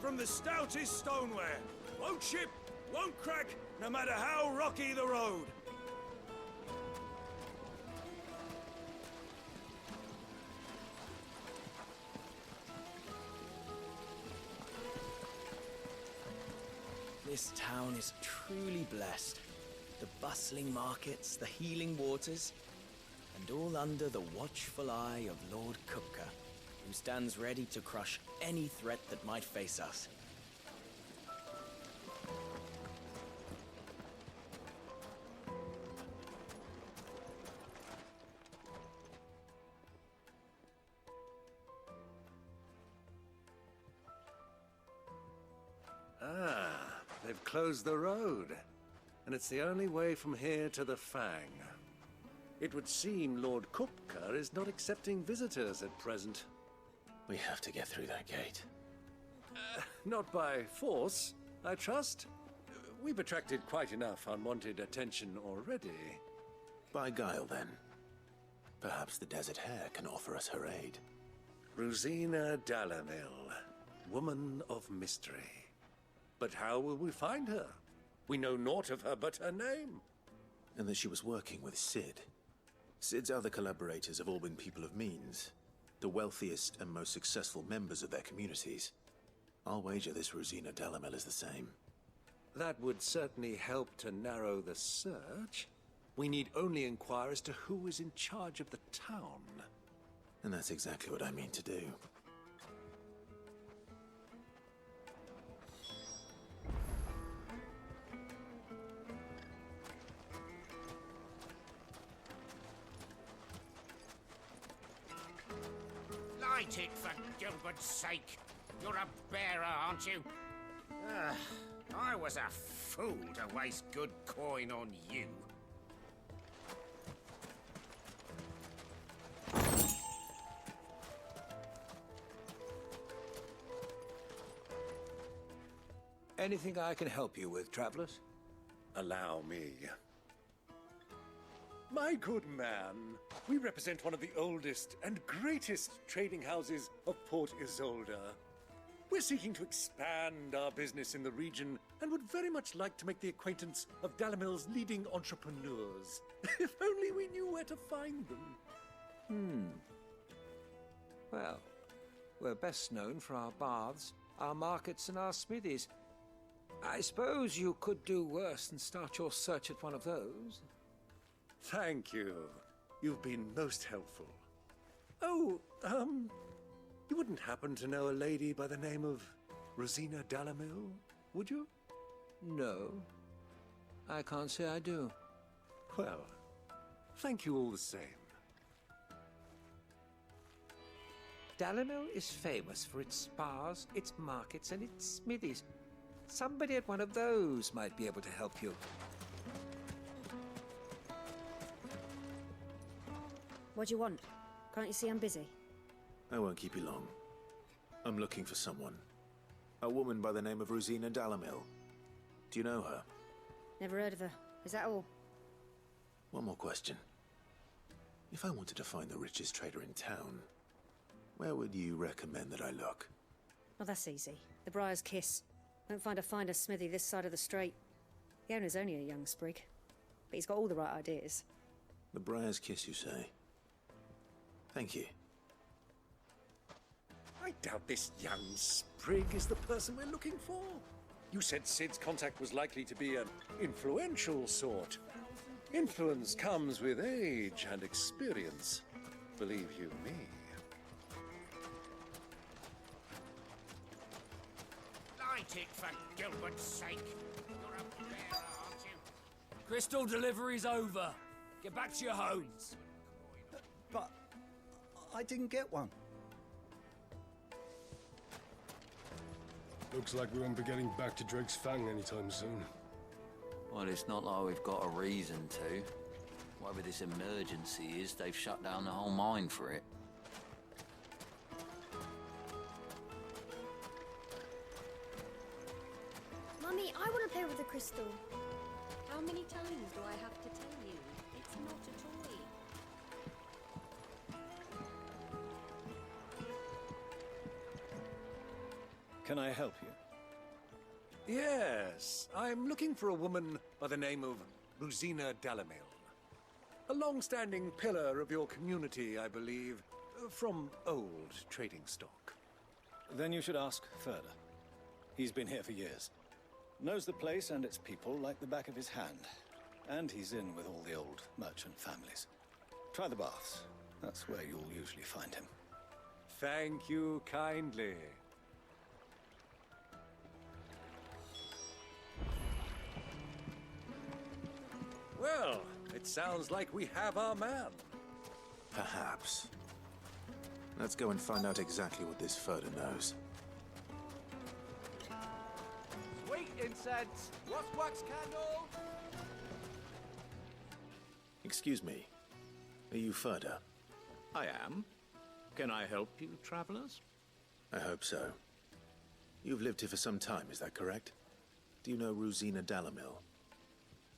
from the stoutest stoneware. Won't chip, won't crack, no matter how rocky the road. This town is truly blessed. The bustling markets, the healing waters, and all under the watchful eye of Lord Kupka, who stands ready to crush any threat that might face us. Ah, they've closed the road. And it's the only way from here to the Fang. It would seem Lord Kupka is not accepting visitors at present. We have to get through that gate. Not by force, I trust. We've attracted quite enough unwanted attention already. By guile, then. Perhaps the Desert Hare can offer us her aid. Rosina Dalamil, woman of mystery. But how will we find her? We know naught of her but her name. And that she was working with Cid. Cid's other collaborators have all been people of means, the wealthiest and most successful members of their communities. I'll wager this Rosina Dalamel is the same. That would certainly help to narrow the search. We need only inquire as to who is in charge of the town. And that's exactly what I mean to do. Light it, for Gilbert's sake. You're a bearer, aren't you? I was a fool to waste good coin on you. Anything I can help you with, travelers? Allow me. My good man, we represent one of the oldest and greatest trading houses of Port Isolde. We're seeking to expand our business in the region and would very much like to make the acquaintance of Dalamil's leading entrepreneurs. If only we knew where to find them. Well, we're best known for our baths, our markets, and our smithies. I suppose you could do worse than start your search at one of those. Thank you. You've been most helpful. Oh, you wouldn't happen to know a lady by the name of Rosina Dalamil, would you? No, I can't say I do. Well, thank you all the same. Dalamil is famous for its spas, its markets, and its smithies. Somebody at one of those might be able to help you. What do you want? Can't you see I'm busy? I won't keep you long. I'm looking for someone. A woman by the name of Rosina Dalamil. Do you know her? Never heard of her. Is that all? One more question. If I wanted to find the richest trader in town, where would you recommend that I look? Well, that's easy. The Briar's Kiss. Won't find a finer smithy this side of the strait. The owner's only a young sprig, but he's got all the right ideas. The Briar's Kiss, you say? Thank you. I doubt this young sprig is the person we're looking for. You said Cid's contact was likely to be an influential sort. Influence comes with age and experience, believe you me. Light it, for Gilbert's sake. You're a bearer, aren't you? Crystal delivery's over. Get back to your homes. But I didn't get one. Looks like we won't be getting back to Drake's Fang anytime soon. Well, it's not like we've got a reason to. Whatever this emergency is, they've shut down the whole mine for it. Mummy, I want to play with the crystal. How many times do I have to tell you? It's not a toy. Can I help you? Yes, I'm looking for a woman by the name of Rosina Dalamil. A long-standing pillar of your community, I believe, from old trading stock. Then you should ask Ferda. He's been here for years. Knows the place and its people like the back of his hand. And he's in with all the old merchant families. Try the baths. That's where you'll usually find him. Thank you kindly. Well, it sounds like we have our man. Perhaps. Let's go and find out exactly what this Ferda knows. Sweet incense! What's wax candle? Excuse me. Are you Ferda? I am. Can I help you, travelers? I hope so. You've lived here for some time, is that correct? Do you know Rosina Dalamil?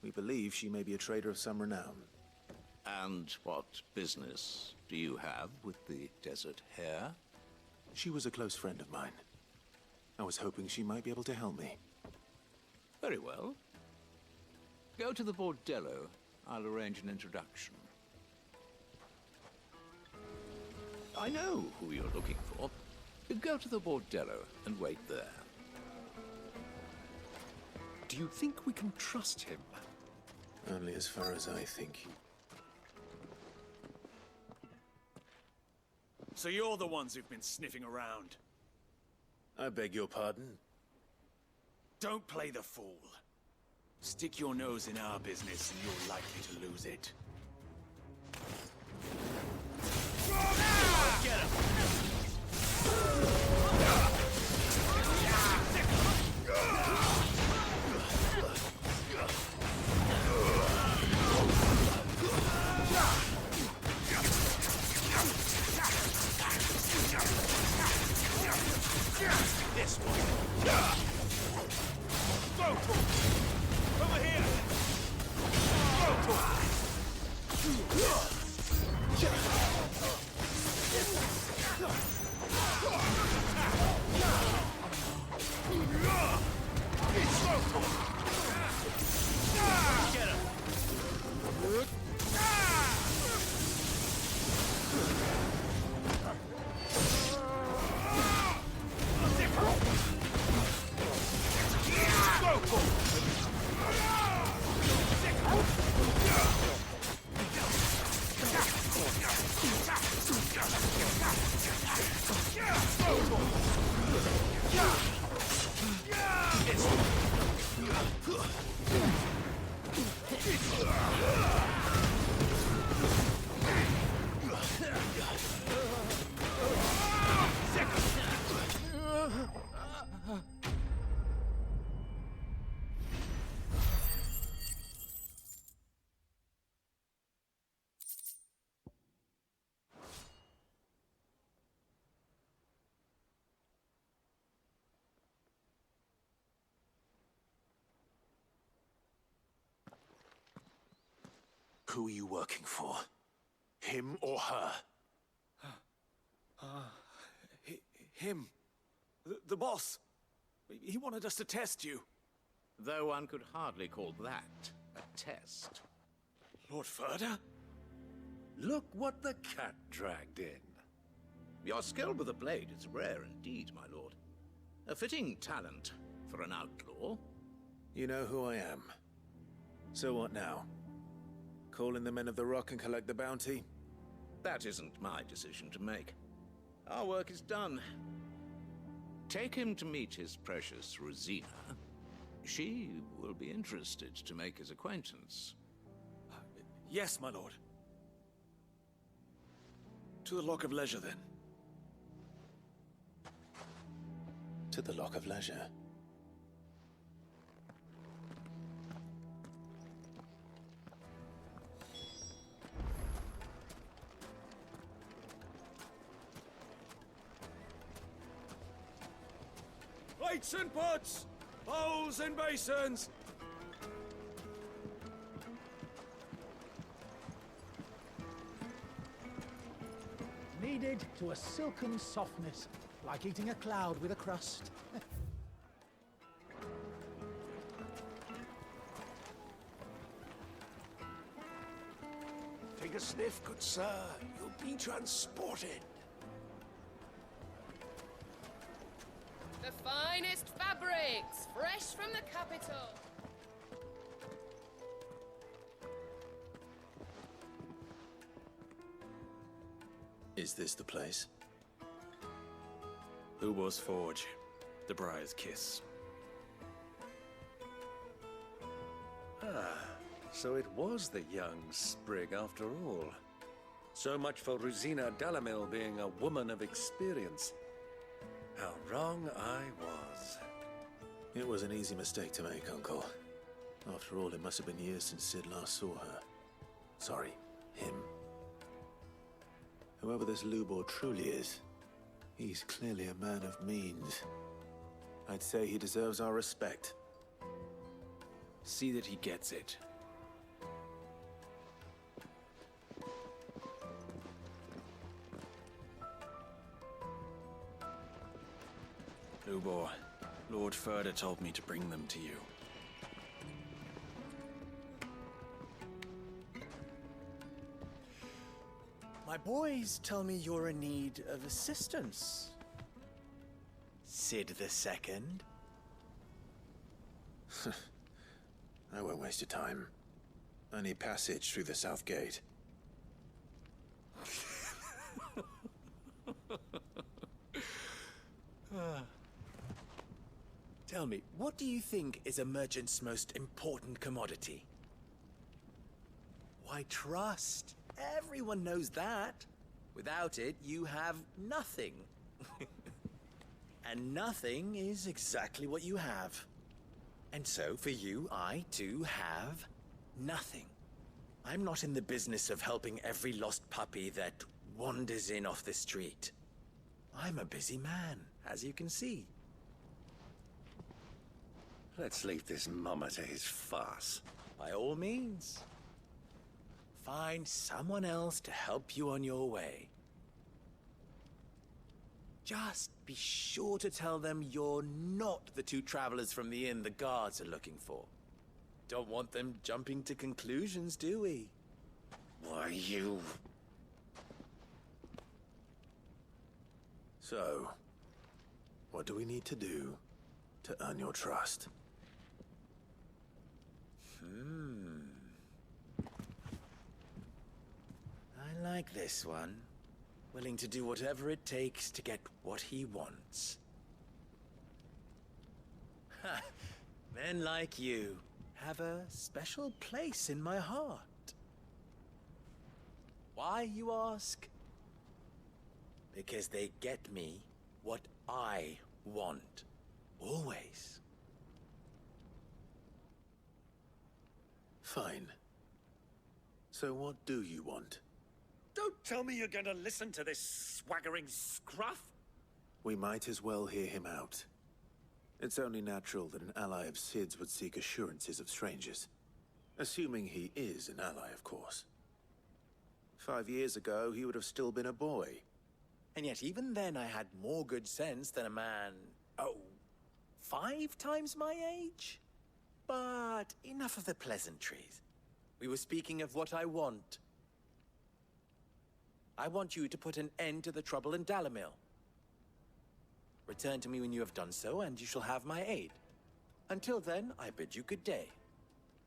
We believe she may be a trader of some renown. And what business do you have with the Desert Hare? She was a close friend of mine. I was hoping she might be able to help me. Very well. Go to the Bordello. I'll arrange an introduction. I know who you're looking for. Go to the Bordello and wait there. Do you think we can trust him? Only as far as I think. So you're the ones who've been sniffing around? I beg your pardon? Don't play the fool. Stick your nose in our business and you're likely to lose it. Get him! This one. Go! Over here! Go! Get him! Who are you working for? Him or her? Him. The boss. He wanted us to test you. Though one could hardly call that a test. Lord Ferda? Look what the cat dragged in. Your skill with the blade is rare indeed, my lord. A fitting talent for an outlaw. You know who I am. So what now? Call in the Men of the Rock and collect the bounty? That isn't my decision to make. Our work is done. Take him to meet his precious Rosina. She will be interested to make his acquaintance. Yes, my lord. To the Lock of Leisure, then. To the Lock of Leisure. Plates and pots! Bowls and basins! Kneaded to a silken softness, like eating a cloud with a crust. sniff, good sir. You'll be transported. The finest fabrics, fresh from the capital. Is this the place? Ubor's Forge. The Briar's Kiss. Ah, so it was the young Sprig after all. So much for Rosina Dalamil being a woman of experience. How wrong I was. It was an easy mistake to make, Uncle. After all, it must have been years since Cid last saw her. Sorry, him. Whoever this Lubor truly is, he's clearly a man of means. I'd say he deserves our respect. See that he gets it. Lubor, Lord Furder told me to bring them to you. My boys tell me you're in need of assistance. Cid the Second. I won't waste your time. I need passage through the south gate. Tell me, what do you think is a merchant's most important commodity? Why, trust. Everyone knows that. Without it, you have nothing. And nothing is exactly what you have. And so, for you, I, too, have nothing. I'm not in the business of helping every lost puppy that wanders in off the street. I'm a busy man, as you can see. Let's leave this mummer to his farce. By all means. Find someone else to help you on your way. Just be sure to tell them you're not the two travelers from the inn the guards are looking for. Don't want them jumping to conclusions, do we? Why, you... So, what do we need to do to earn your trust? I like this one. Willing to do whatever it takes to get what he wants. Ha! Men like you have a special place in my heart. Why, you ask? Because they get me what I want. Always. Fine. So what do you want? Don't tell me you're going to listen to this swaggering scruff! We might as well hear him out. It's only natural that an ally of Cid's would seek assurances of strangers. Assuming he is an ally, of course. 5 years ago, he would have still been a boy. And yet even then I had more good sense than a man, 5 times my age? But enough of the pleasantries. We were speaking of what I want. I want you to put an end to the trouble in Dalamil. Return to me when you have done so, and you shall have my aid. Until then, I bid you good day.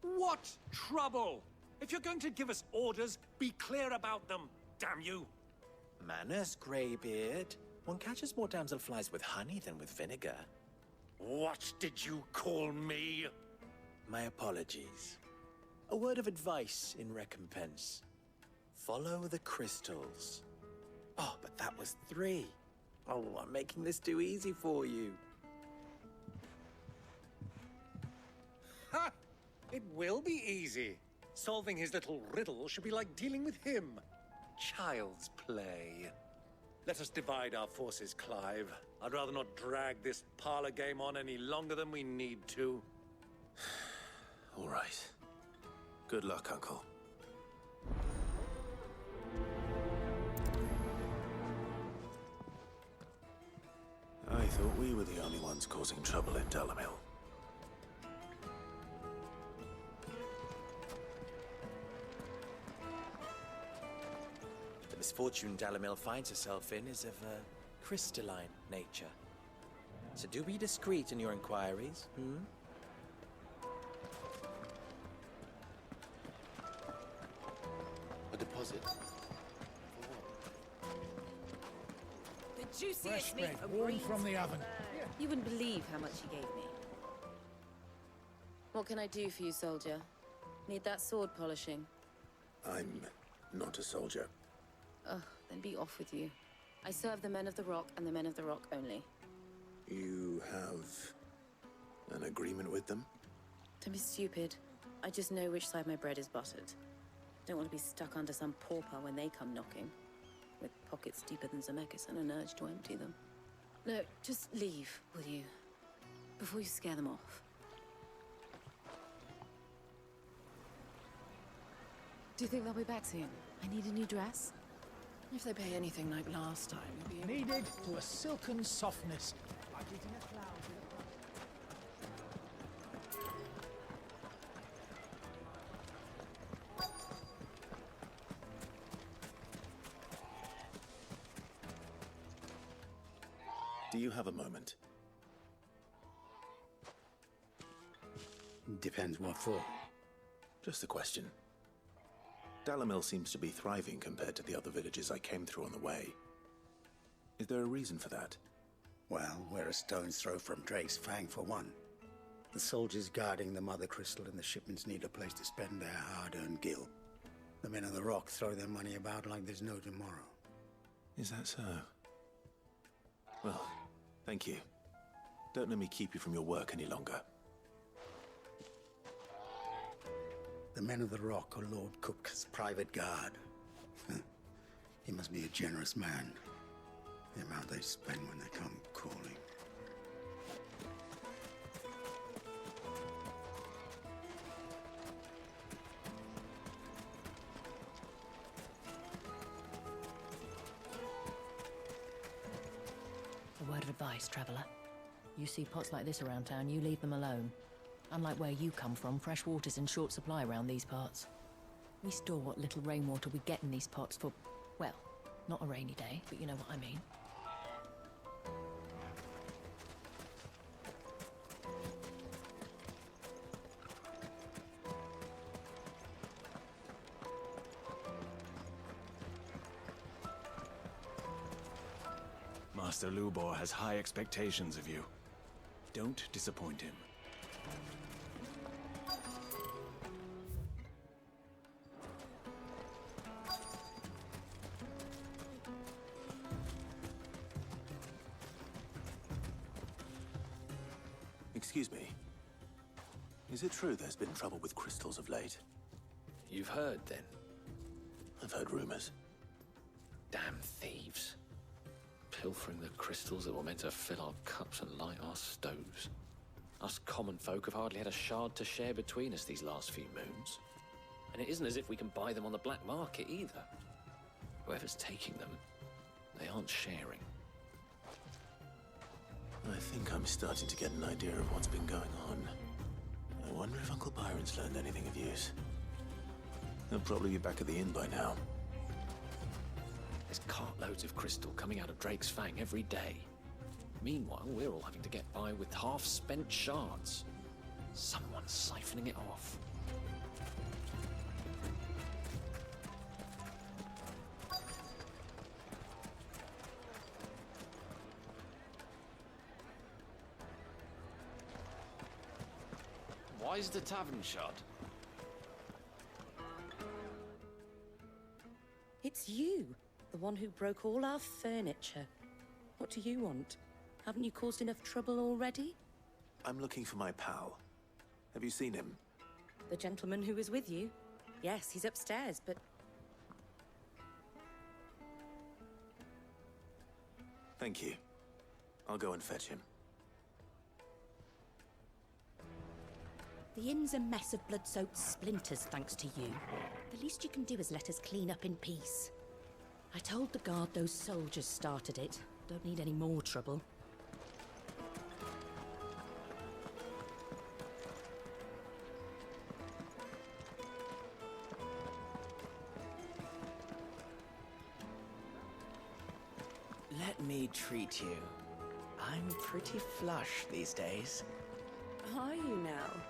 What trouble? If you're going to give us orders, be clear about them, damn you! Manners, Greybeard. One catches more damselflies with honey than with vinegar. What did you call me? My apologies. A word of advice in recompense. Follow the crystals. Oh, but that was 3. Oh, I'm making this too easy for you. Ha! It will be easy. Solving his little riddle should be like dealing with him. Child's play. Let us divide our forces, Clive. I'd rather not drag this parlor game on any longer than we need to. All right. Good luck, Uncle. I thought we were the only ones causing trouble in Dalamil. misfortune Dalamil finds herself in is of a crystalline nature. So do be discreet in your inquiries, A deposit. The juiciest Fresh meat bread, from warm Greens from the oven. You wouldn't believe how much he gave me. What can I do for you, soldier? Need that sword polishing? I'm not a soldier. Ugh, then be off with you. I serve the men of the Rock and the men of the Rock only. You have an agreement with them? Don't be stupid. I just know which side my bread is buttered. Don't want to be stuck under some pauper when they come knocking, with pockets deeper than Zemeckis and an urge to empty them. No, just leave, will you? Before you scare them off. Do you think they'll be back soon? I need a new dress. If they pay anything like last time, you'll be able... Kneaded to a silken softness, like eating a cloud with Do you have a moment? Depends what for. Just a question. Dalamil seems to be thriving compared to the other villages I came through on the way. Is there a reason for that? Well, we're a stone's throw from Drake's Fang for one. The soldiers guarding the Mother Crystal and the shipments need a place to spend their hard-earned gil. The men of the Rock throw their money about like there's no tomorrow. Is that so? Well, thank you. Don't let me keep you from your work any longer. The men of the Rock are Lord Kupka's private guard. He must be a generous man. The amount they spend when they come calling. A word of advice, traveler. You see pots like this around town, you leave them alone. Unlike where you come from, fresh water's in short supply around these parts. We store what little rainwater we get in these pots for, well, not a rainy day, but you know what I mean. Master Lubor has high expectations of you. Don't disappoint him. Excuse me. Is it true there's been trouble with crystals of late? You've heard, then? I've heard rumors. Damn thieves. Pilfering the crystals that were meant to fill our cups and light our stoves. Us common folk have hardly had a shard to share between us these last few moons. And it isn't as if we can buy them on the black market either. Whoever's taking them, they aren't sharing. I think I'm starting to get an idea of what's been going on. I wonder if Uncle Byron's learned anything of use. He'll probably be back at the inn by now. There's cartloads of crystal coming out of Drake's Fang every day. Meanwhile, we're all having to get by with half-spent shards. Someone's siphoning it off. Why is the tavern shut? It's you, the one who broke all our furniture. What do you want? Haven't you caused enough trouble already? I'm looking for my pal. Have you seen him? The gentleman who was with you? Yes, he's upstairs, but... Thank you. I'll go and fetch him. The inn's a mess of blood-soaked splinters, thanks to you. The least you can do is let us clean up in peace. I told the guard those soldiers started it. Don't need any more trouble. Let me treat you. I'm pretty flush these days. Are you now?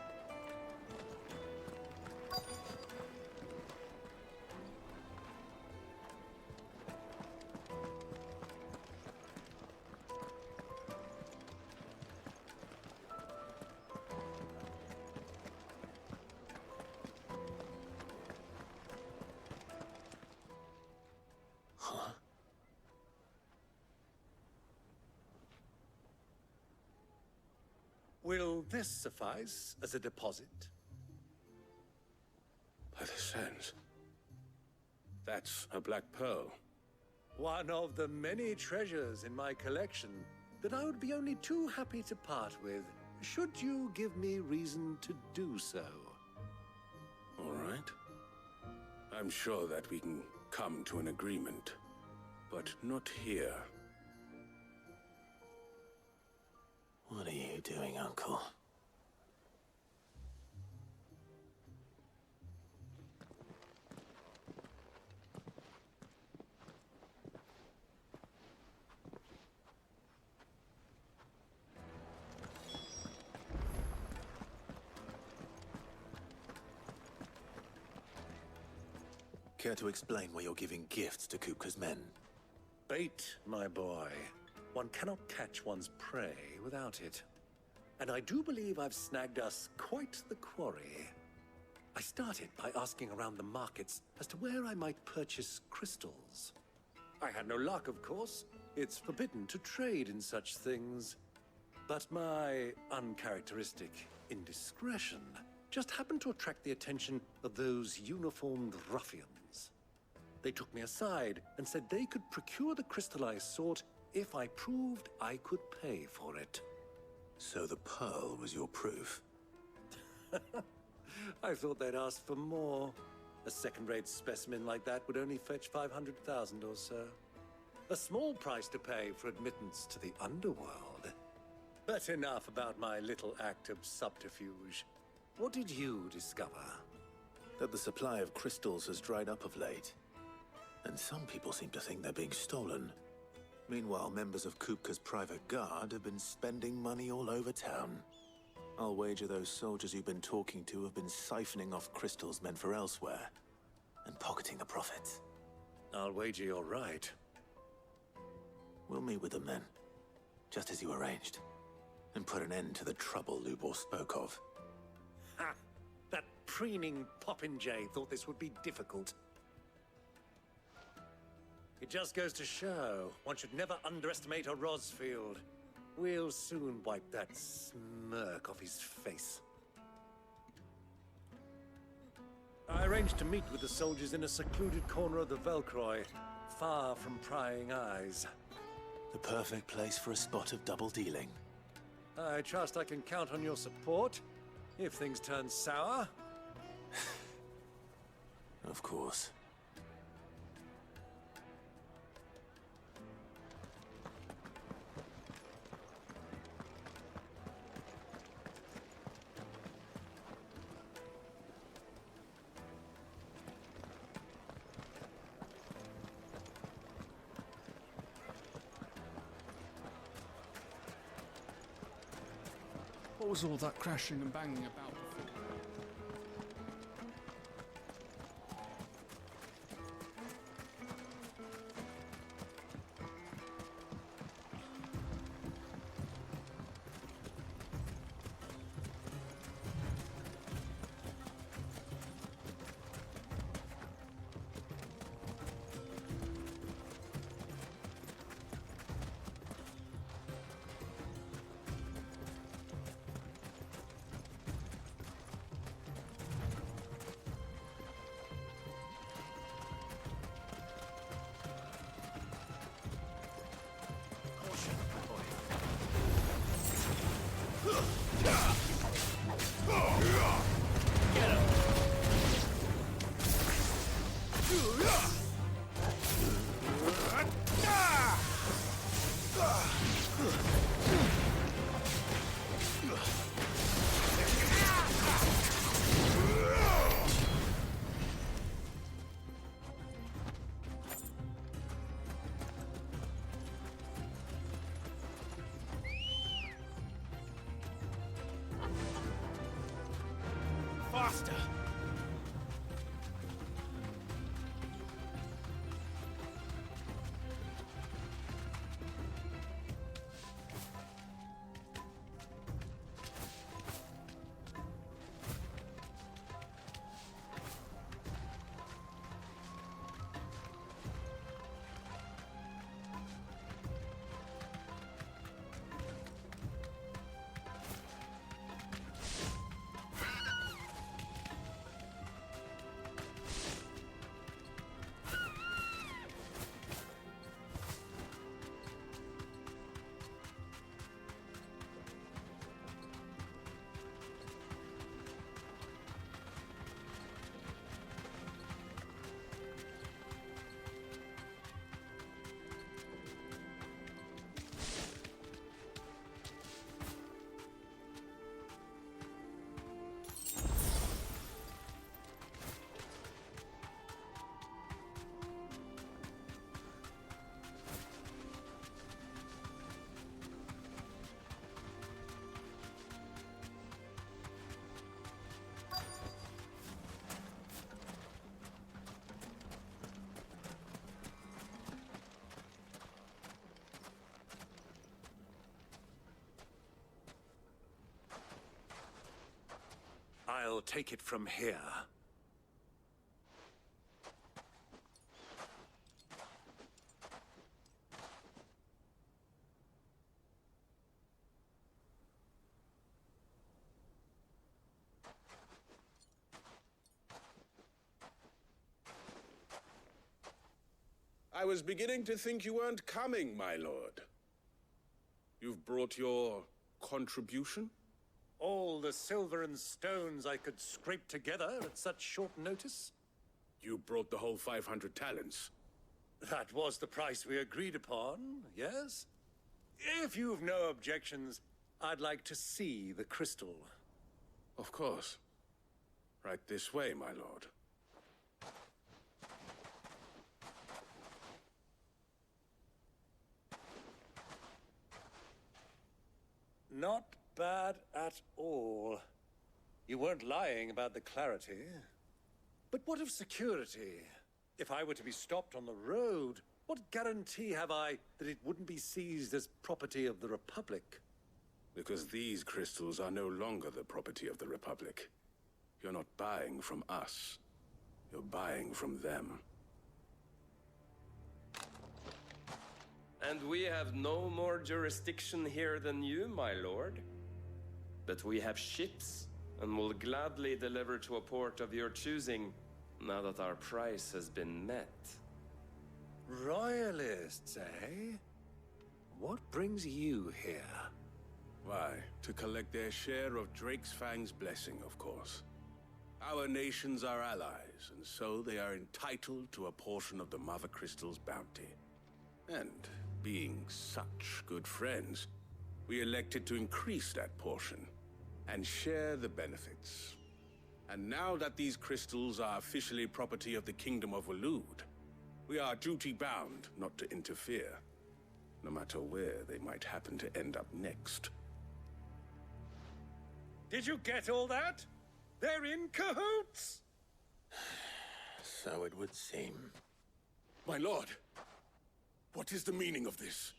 Will this suffice as a deposit? By the sands. That's a black pearl. One of the many treasures in my collection that I would be only too happy to part with, should you give me reason to do so. All right. I'm sure that we can come to an agreement, but not here. What are you doing, Uncle? Care to explain why you're giving gifts to Kupka's men? Bait, my boy. One cannot catch one's prey without it. And I do believe I've snagged us quite the quarry. I started by asking around the markets as to where I might purchase crystals. I had no luck, of course. It's forbidden to trade in such things. But my uncharacteristic indiscretion just happened to attract the attention of those uniformed ruffians. They took me aside and said they could procure the crystal I sought if I proved I could pay for it. So the pearl was your proof? I thought they'd ask for more. A second-rate specimen like that would only fetch 500,000 or so. A small price to pay for admittance to the underworld. But enough about my little act of subterfuge. What did you discover? That the supply of crystals has dried up of late. And some people seem to think they're being stolen. Meanwhile, members of Kupka's private guard have been spending money all over town. I'll wager those soldiers you've been talking to have been siphoning off crystals meant for elsewhere, and pocketing the profits. I'll wager you're right. We'll meet with them then, just as you arranged, and put an end to the trouble Lubor spoke of. Ha! That preening popinjay thought this would be difficult. It just goes to show one should never underestimate a Rosfield. We'll soon wipe that smirk off his face. I arranged to meet with the soldiers in a secluded corner of the Velcroy, far from prying eyes. The perfect place for a spot of double dealing. I trust I can count on your support, if things turn sour. Of course. What was all that crashing and banging about before? faster. I'll take it from here. I was beginning to think you weren't coming, my lord. You've brought your contribution? All the silver and stones I could scrape together at such short notice? You brought the whole 500 talents. That was the price we agreed upon, yes? If you've no objections, I'd like to see the crystal. Of course. Right this way, my lord. Not bad at all. You weren't lying about the clarity. But what of security? If I were to be stopped on the road, what guarantee have I that it wouldn't be seized as property of the Republic? Because these crystals are no longer the property of the Republic. You're not buying from us. You're buying from them. And we have no more jurisdiction here than you, my lord. But we have ships, and will gladly deliver to a port of your choosing, now that our price has been met. Royalists, eh? What brings you here? Why, to collect their share of Drake's Fang's blessing, of course. Our nations are allies, and so they are entitled to a portion of the Mother Crystal's bounty. And being such good friends, we elected to increase that portion and share the benefits. And now that these crystals are officially property of the Kingdom of Waloed, we are duty-bound not to interfere, no matter where they might happen to end up next. Did you get all that? They're in cahoots! So it would seem. My lord, what is the meaning of this?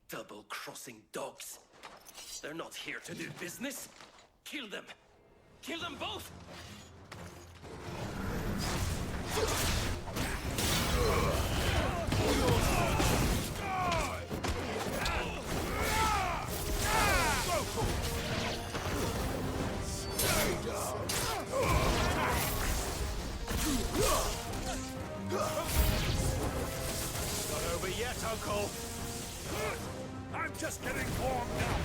Double-crossing dogs. They're not here to do business. Kill them. Kill them both! Not over yet, Uncle. I'm just getting warmed up.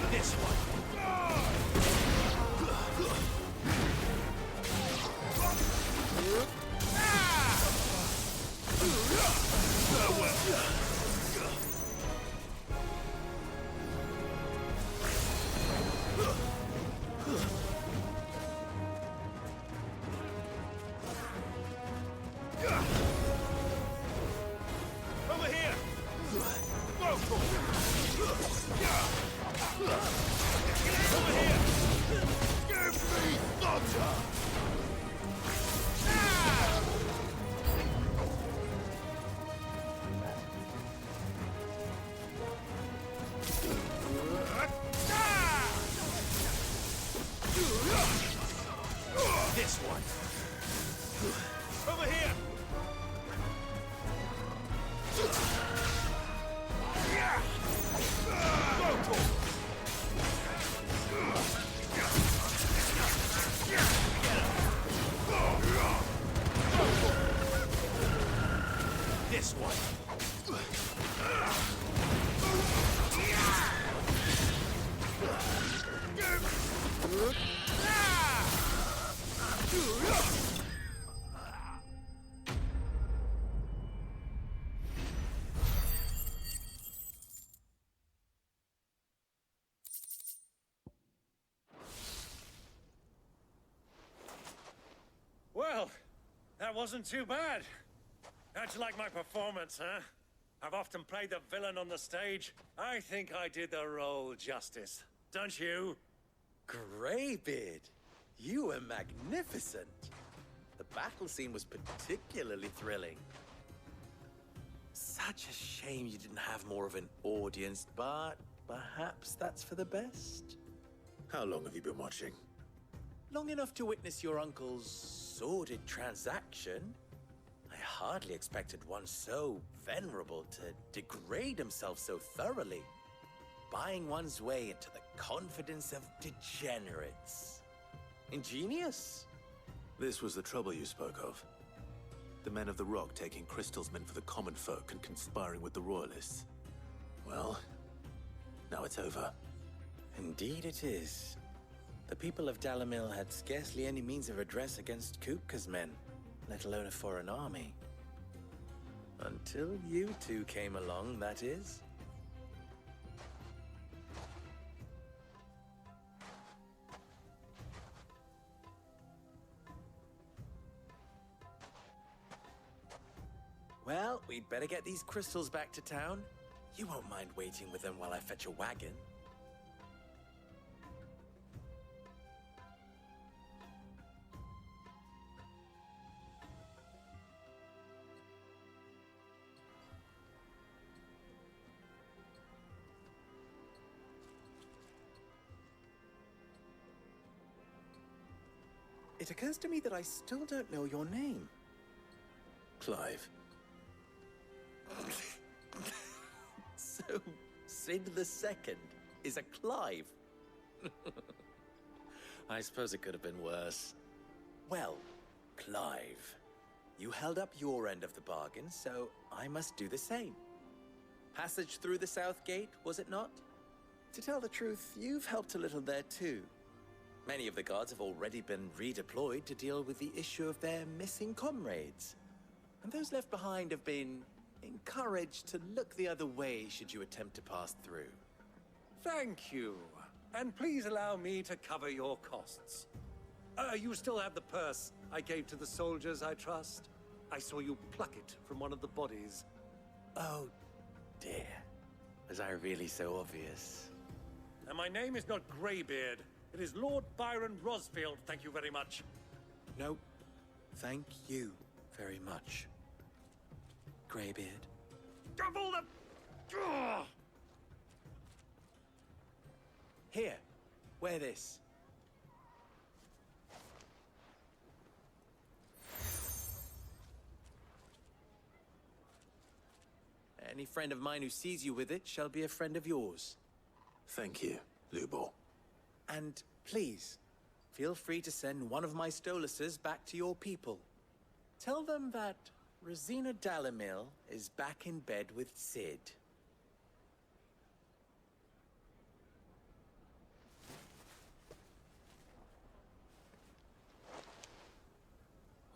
This one. Over here! Go! Over here! Give me thunder! This one. Over here! This one. Well, that wasn't too bad. How'd you like my performance, huh? I've often played the villain on the stage. I think I did the role justice. Don't you? Greybeard, you were magnificent. The battle scene was particularly thrilling. Such a shame you didn't have more of an audience, but perhaps that's for the best. How long have you been watching? Long enough to witness your uncle's sordid transaction. I hardly expected one so venerable to degrade himself so thoroughly, buying one's way into the confidence of degenerates. Ingenious. This was the trouble you spoke of. The men of the Rock taking crystals meant for the common folk and conspiring with the Royalists. Well, now it's over. Indeed it is. The people of Dalamil had scarcely any means of redress against Kupka's men, let alone a foreign army. Until you two came along, that is. Well, we'd better get these crystals back to town. You won't mind waiting with them while I fetch a wagon. It occurs to me that I still don't know your name. Clive. So, Sid the Second is a Clive? I suppose it could have been worse. Well, Clive, you held up your end of the bargain, so I must do the same. Passage through the South Gate, was it not? To tell the truth, you've helped a little there too. Many of the guards have already been redeployed to deal with the issue of their missing comrades. And those left behind have been encouraged to look the other way should you attempt to pass through. Thank you. And please allow me to cover your costs. You still have the purse I gave to the soldiers, I trust? I saw you pluck it from one of the bodies. Oh, dear. Was I really so obvious? And my name is not Greybeard. It is Lord Byron Rosfield, thank you very much. No, thank you very much, Greybeard. Double the... Ugh! Here, wear this. Any friend of mine who sees you with it shall be a friend of yours. Thank you, Lubor. And please, feel free to send one of my Stoluses back to your people. Tell them that Rosina Dalamil is back in bed with Sid.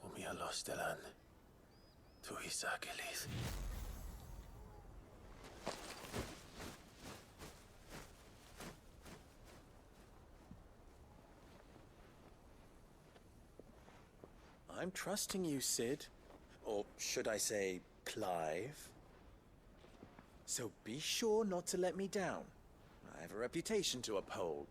Umia Lostelan. Tuisa Achilles. I'm trusting you, Sid. Or should I say, Clive. So be sure not to let me down. I have a reputation to uphold.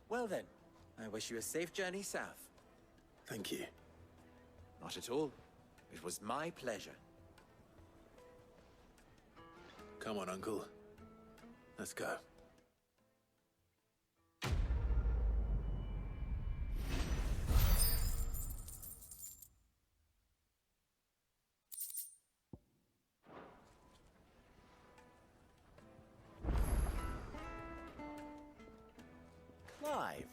Well then, I wish you a safe journey south. Thank you. Not at all. It was my pleasure. Come on, Uncle. Let's go. Clive.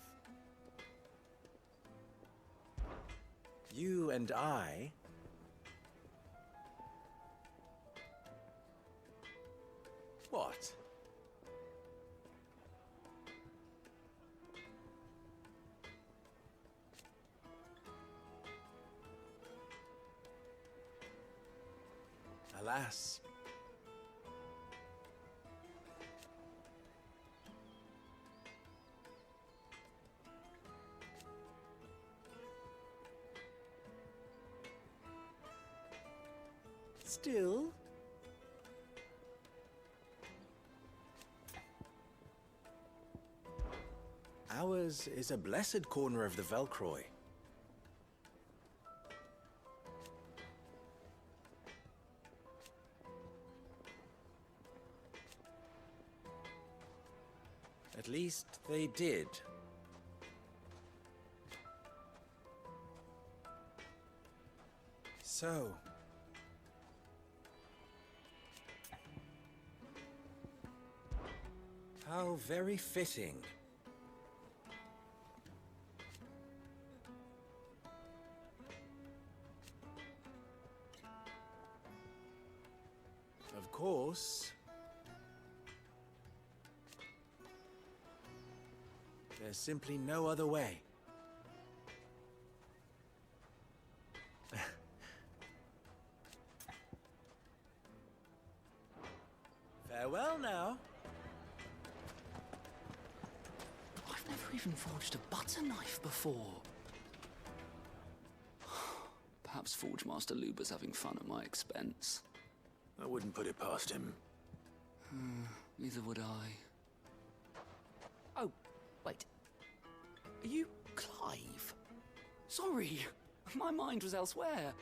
You and I... What? Alas. Still... Ours is a blessed corner of the Velcroy. At least they did. So... how very fitting. Of course, there's simply no other way. Farewell now. I've never even forged a butter knife before. Perhaps Forge Master Luber's having fun at my expense. I wouldn't put it past him. Neither would I. Oh, wait. Are you Clive? Sorry, my mind was elsewhere.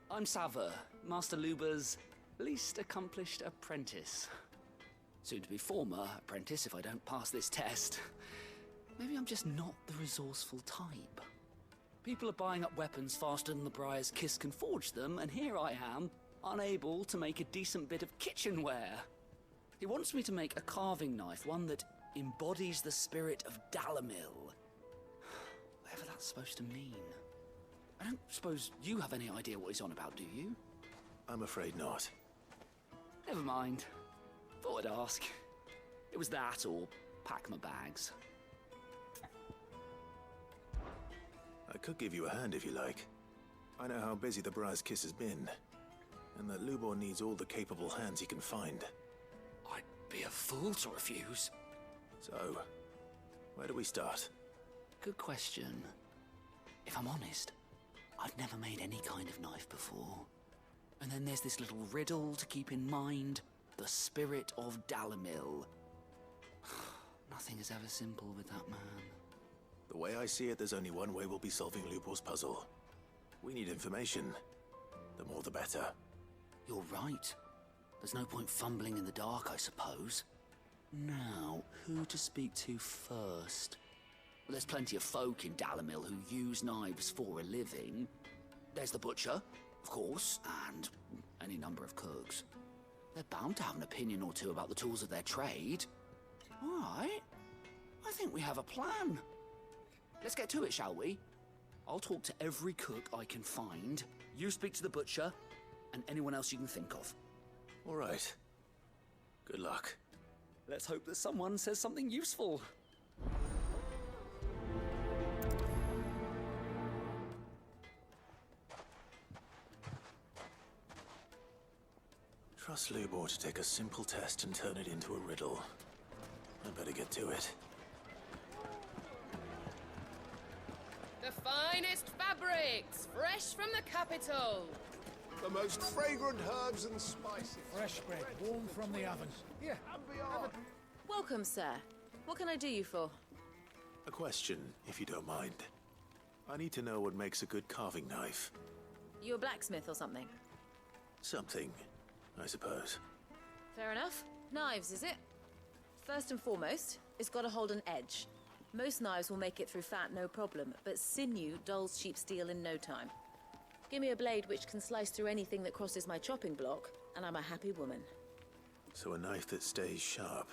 I'm Sava, Master Luber's least accomplished apprentice. Soon to be former apprentice if I don't pass this test. Maybe I'm just not the resourceful type. People are buying up weapons faster than the Briar's Kiss can forge them, and here I am, unable to make a decent bit of kitchenware. He wants me to make a carving knife, one that embodies the spirit of Dalamil. Whatever that's supposed to mean. I don't suppose you have any idea what he's on about, do you? I'm afraid not. Never mind. Thought I'd ask. It was that or pack my bags. I could give you a hand if you like. I know how busy the Briar's Kiss has been, and that Lubor needs all the capable hands he can find. I'd be a fool to refuse. So, where do we start? Good question. If I'm honest, I've never made any kind of knife before. And then there's this little riddle to keep in mind. The spirit of Dalamil. Nothing is ever simple with that man. The way I see it, there's only one way we'll be solving Lubor's puzzle. We need information. The more the better. You're right. There's no point fumbling in the dark, I suppose. Now, who to speak to first? Well, there's plenty of folk in Dalamil who use knives for a living. There's the butcher, of course, and any number of cooks. They're bound to have an opinion or two about the tools of their trade. All right. I think we have a plan. Let's get to it, shall we? I'll talk to every cook I can find. You speak to the butcher, and anyone else you can think of. All right. Good luck. Let's hope that someone says something useful. Trust Lubor to take a simple test and turn it into a riddle. I better get to it. The finest fabrics, fresh from the capital. The most fragrant herbs and spices. Fresh bread, warm from the oven. Here, have it. Welcome, sir. What can I do you for? A question, if you don't mind. I need to know what makes a good carving knife. You a blacksmith or something? Something, I suppose. Fair enough. Knives, is it? First and foremost, it's got to hold an edge. Most knives will make it through fat, no problem, but sinew dulls cheap steel in no time. Give me a blade which can slice through anything that crosses my chopping block, and I'm a happy woman. So a knife that stays sharp.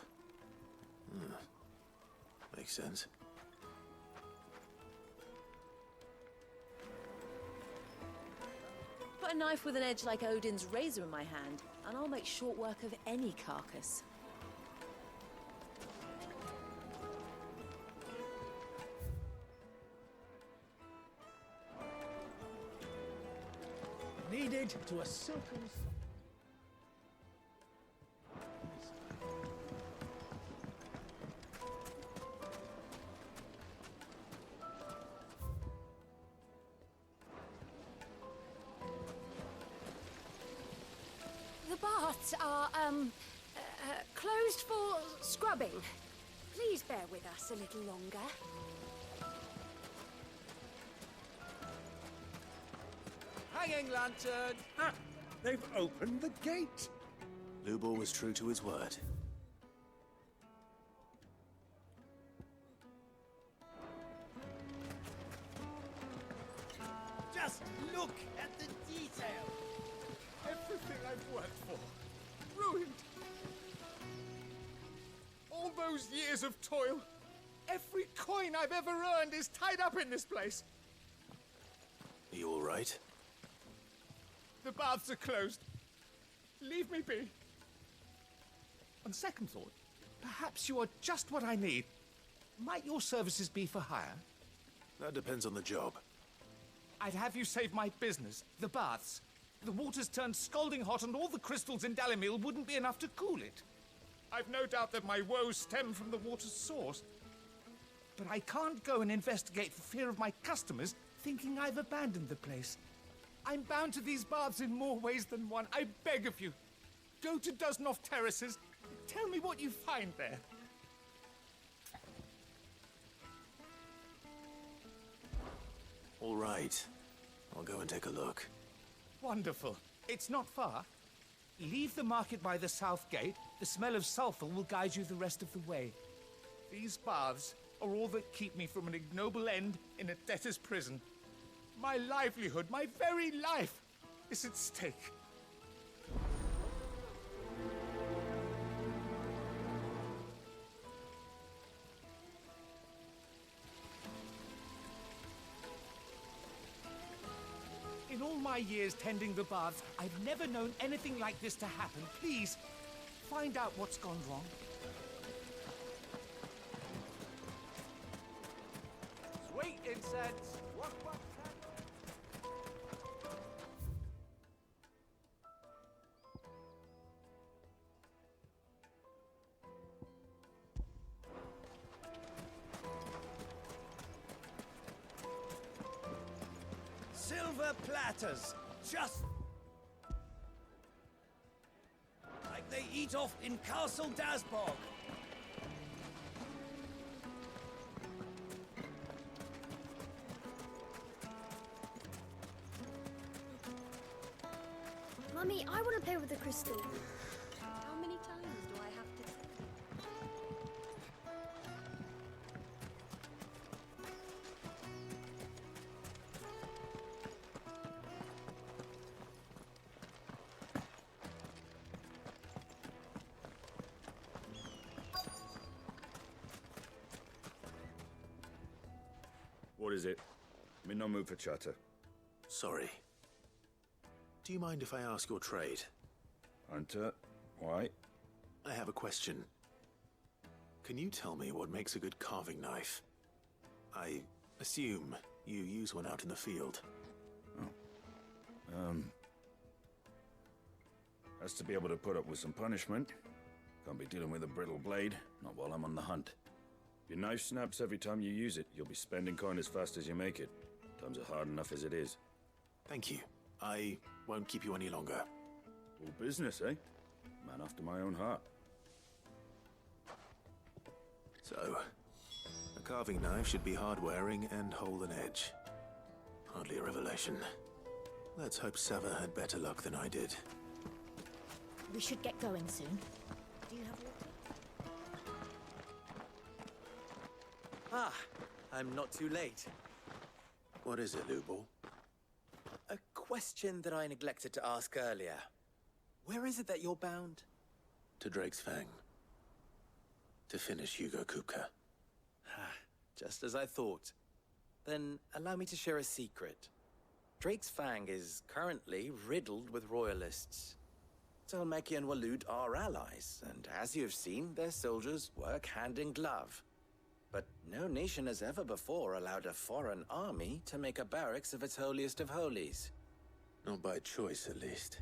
Makes sense. Put a knife with an edge like Odin's razor in my hand, and I'll make short work of any carcass. Needed to a silken... The baths are, closed for scrubbing. Please bear with us a little longer. Hanging lantern! Ah, they've opened the gate! Lubor was true to his word. Just look at the detail! Everything I've worked for, ruined. All those years of toil, every coin I've ever earned is tied up in this place. Are you all right? The baths are closed. Leave me be. On second thought, perhaps you are just what I need. Might your services be for hire? That depends on the job. I'd have you save my business, the baths. The water's turned scalding hot and all the crystals in Dalimil wouldn't be enough to cool it. I've no doubt that my woes stem from the water's source. But I can't go and investigate for fear of my customers thinking I've abandoned the place. I'm bound to these baths in more ways than one. I beg of you. Go to Dusnov Terraces. Tell me what you find there. All right. I'll go and take a look. Wonderful. It's not far. Leave the market by the south gate. The smell of sulfur will guide you the rest of the way. These baths are all that keep me from an ignoble end in a debtor's prison. My livelihood, my very life, is at stake. In all my years tending the baths, I've never known anything like this to happen. Please, find out what's gone wrong. Sweet incense! What? Silver platters, just like they eat off in Castle Dasbog. Mummy, I want to play with the crystal. How many times do I have to tell you? What is it? I'm in no mood for chatter. Sorry. Do you mind if I ask your trade? Hunter, why? I have a question. Can you tell me what makes a good carving knife? I assume you use one out in the field. Has to be able to put up with some punishment. Can't be dealing with a brittle blade, not while I'm on the hunt. If your knife snaps every time you use it, you'll be spending coin as fast as you make it. Times are hard enough as it is. Thank you. I won't keep you any longer. All business, eh? Man after my own heart. So, a carving knife should be hard-wearing and hold an edge. Hardly a revelation. Let's hope Sava had better luck than I did. We should get going soon. Do you have water? Ah, I'm not too late. What is it, Lubor? A question that I neglected to ask earlier. Where is it that you're bound? To Drake's Fang. To finish Hugo Kupka. Just as I thought. Then allow me to share a secret. Drake's Fang is currently riddled with royalists. Talmeki and Waloed are allies, and as you have seen, their soldiers work hand in glove. But no nation has ever before allowed a foreign army to make a barracks of its holiest of holies. Not by choice, at least.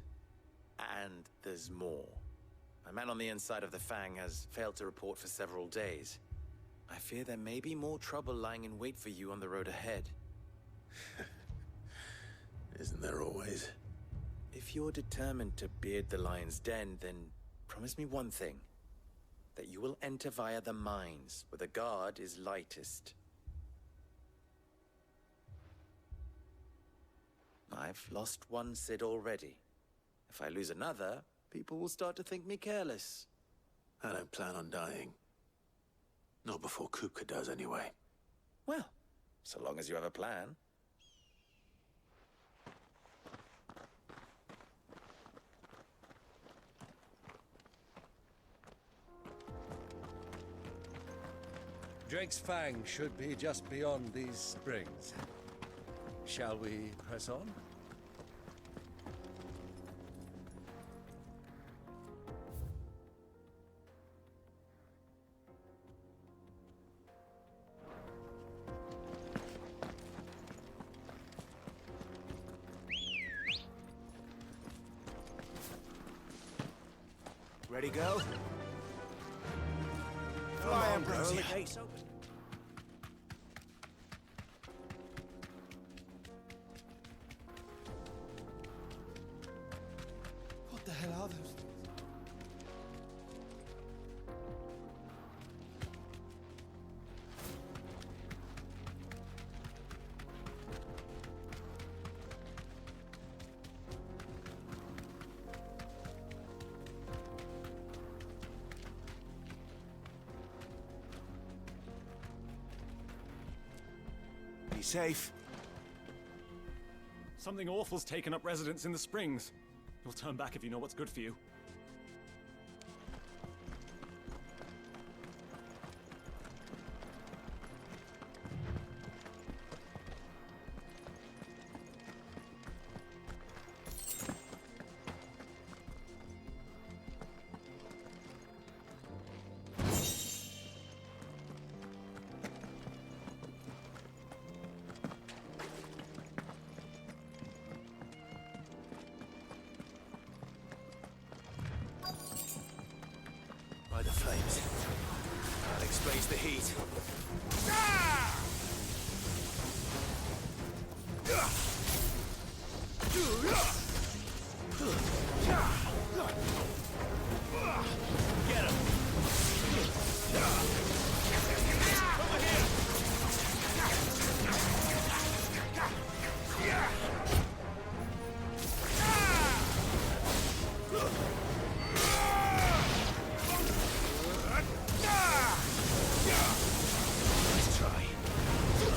And there's more. A man on the inside of the Fang has failed to report for several days. I fear there may be more trouble lying in wait for you on the road ahead. Isn't there always? If you're determined to beard the lion's den, then promise me one thing. That you will enter via the mines, where the guard is lightest. I've lost one Cid already. If I lose another, people will start to think me careless. I don't plan on dying. Not before Kupka does, anyway. Well, so long as you have a plan. Drake's Fang should be just beyond these springs. Shall we press on? Ready, go? Fly, Ambrosia. The gate's open. What the hell are those things? Be safe. Something awful's taken up residence in the springs. You'll turn back if you know what's good for you. By the flames. That explains the heat. Get him! Over here! Nice try. Get him!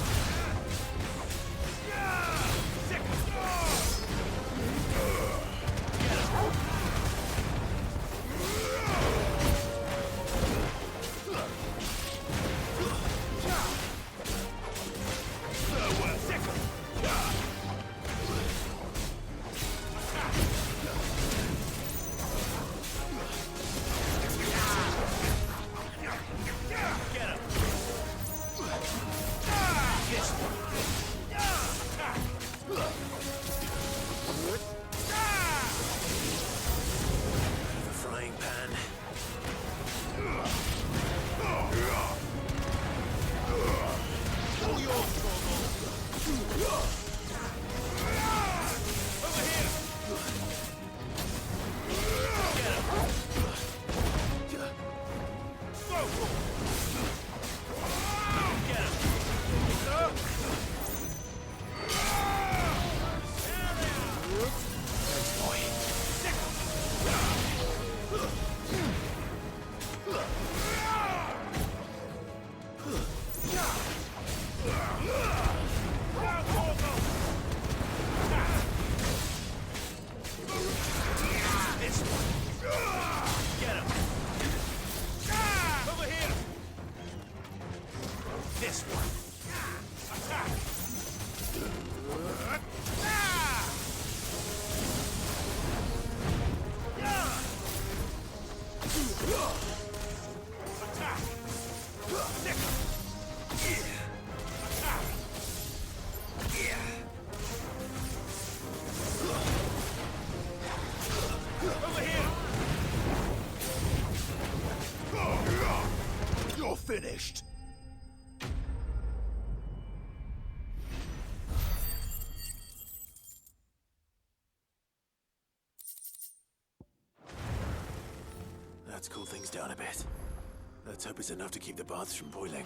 You're finished. Let's cool things down a bit. Let's hope it's enough to keep the baths from boiling.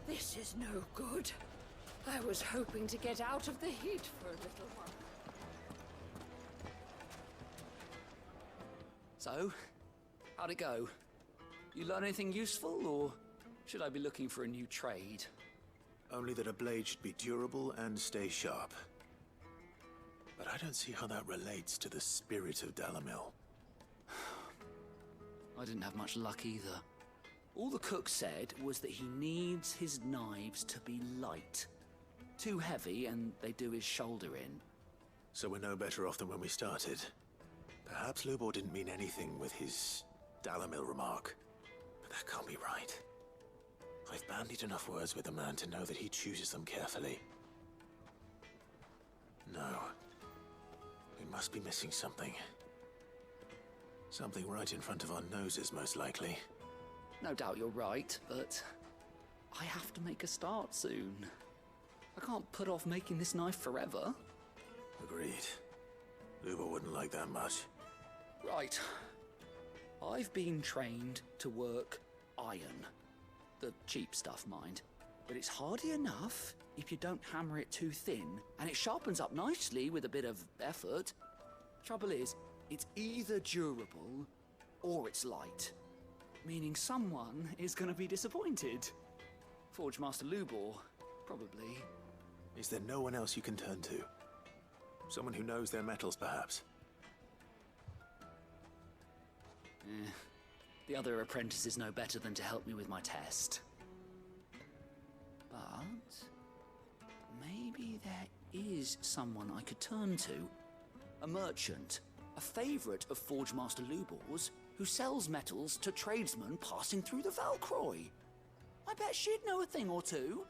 This is no good. I was hoping to get out of the heat for a little while. So, how'd it go? You learn anything useful, or should I be looking for a new trade? Only that a blade should be durable and stay sharp. But I don't see how that relates to the spirit of Dalamil. I didn't have much luck either. All the cook said was that he needs his knives to be light. Too heavy and they do his shoulder in. So we're no better off than when we started. Perhaps Lubor didn't mean anything with his Dalamil remark. But that can't be right. I've bandied enough words with the man to know that he chooses them carefully. No. We must be missing something. Something right in front of our noses, most likely. No doubt you're right, but I have to make a start soon. I can't put off making this knife forever. Agreed. Lubor wouldn't like that much. Right. I've been trained to work iron. The cheap stuff, mind. But it's hardy enough if you don't hammer it too thin, and it sharpens up nicely with a bit of effort. Trouble is, it's either durable or it's light. Meaning someone is going to be disappointed. Forge Master Lubor, probably. Is there no one else you can turn to? Someone who knows their metals, perhaps? The other apprentice is no better than to help me with my test. But maybe there is someone I could turn to. A merchant, a favourite of Forge Master Lubor's, who sells metals to tradesmen passing through the Valcroy. I bet she'd know a thing or two.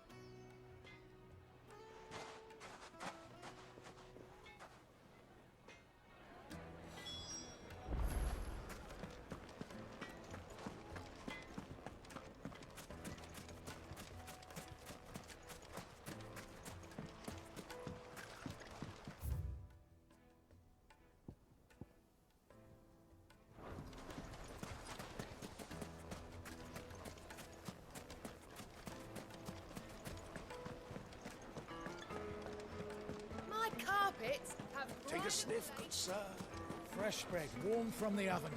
Carpets have Take a sniff, good sir. Fresh bread, warm from the oven.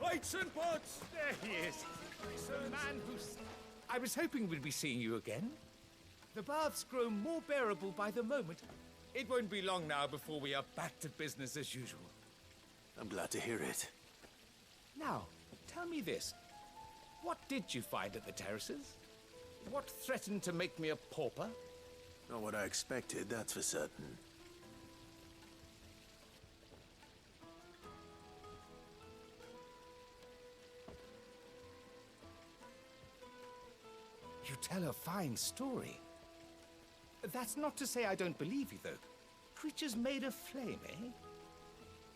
Lights and pots! There he is. The man who's... I was hoping we'd be seeing you again. The baths grow more bearable by the moment. It won't be long now before we are back to business as usual. I'm glad to hear it. Now, tell me this. What did you find at the terraces? What threatened to make me a pauper? Not what I expected, that's for certain. You tell a fine story. That's not to say I don't believe you, though. Creatures made of flame, eh?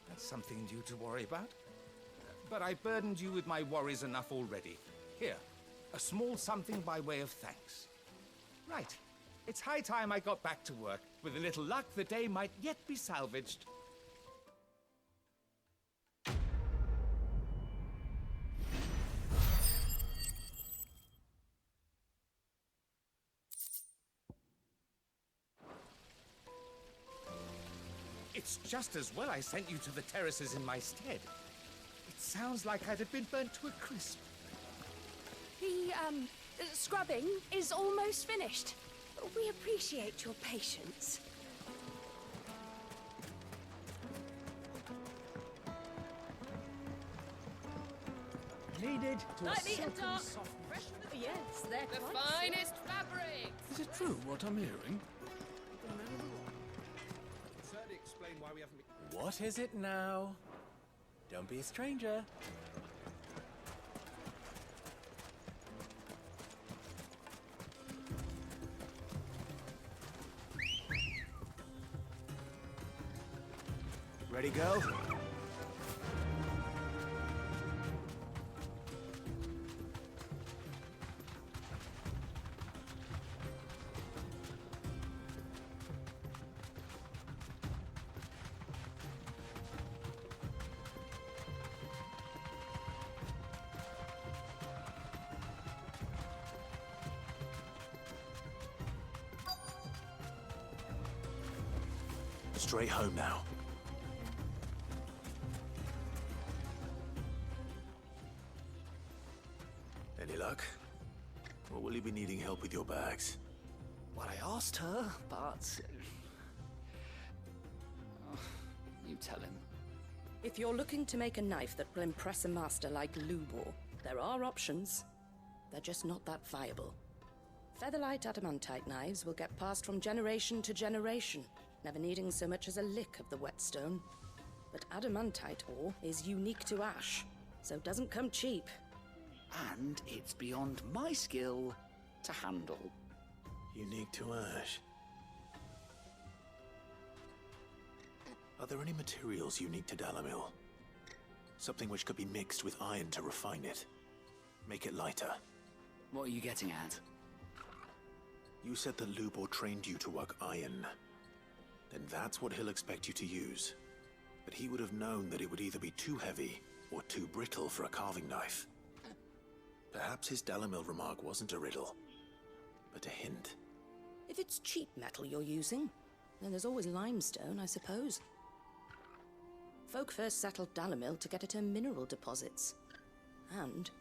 That's something due to worry about. But I burdened you with my worries enough already. Here, a small something by way of thanks. Right. It's high time I got back to work. With a little luck, the day might yet be salvaged. It's just as well I sent you to the terraces in my stead. It sounds like I'd have been burnt to a crisp. The, scrubbing is almost finished. We appreciate your patience. Needed to Lightly silken and dark, soft. fresh from the... Yes, they're The quite finest fabrics! Is it true what I'm hearing? Certainly explain why we haven't been... What is it now? Don't be a stranger. Ready, go? Straight home now. Any luck? Or will you be needing help with your bags? Well, I asked her, but... Oh, you tell him. If you're looking to make a knife that will impress a master like Lubor, there are options. They're just not that viable. Featherlight adamantite knives will get passed from generation to generation, never needing so much as a lick of the whetstone. But adamantite ore is unique to ash, so it doesn't come cheap. And it's beyond my skill to handle. Unique to ash. Are there any materials unique to Dalamil? Something which could be mixed with iron to refine it. Make it lighter. What are you getting at? You said that Lubor trained you to work iron. Then that's what he'll expect you to use. But he would have known that it would either be too heavy or too brittle for a carving knife. Perhaps his Dalamil remark wasn't a riddle, but a hint. If it's cheap metal you're using, then there's always limestone, I suppose. Folk first settled Dalamil to get at her mineral deposits. And,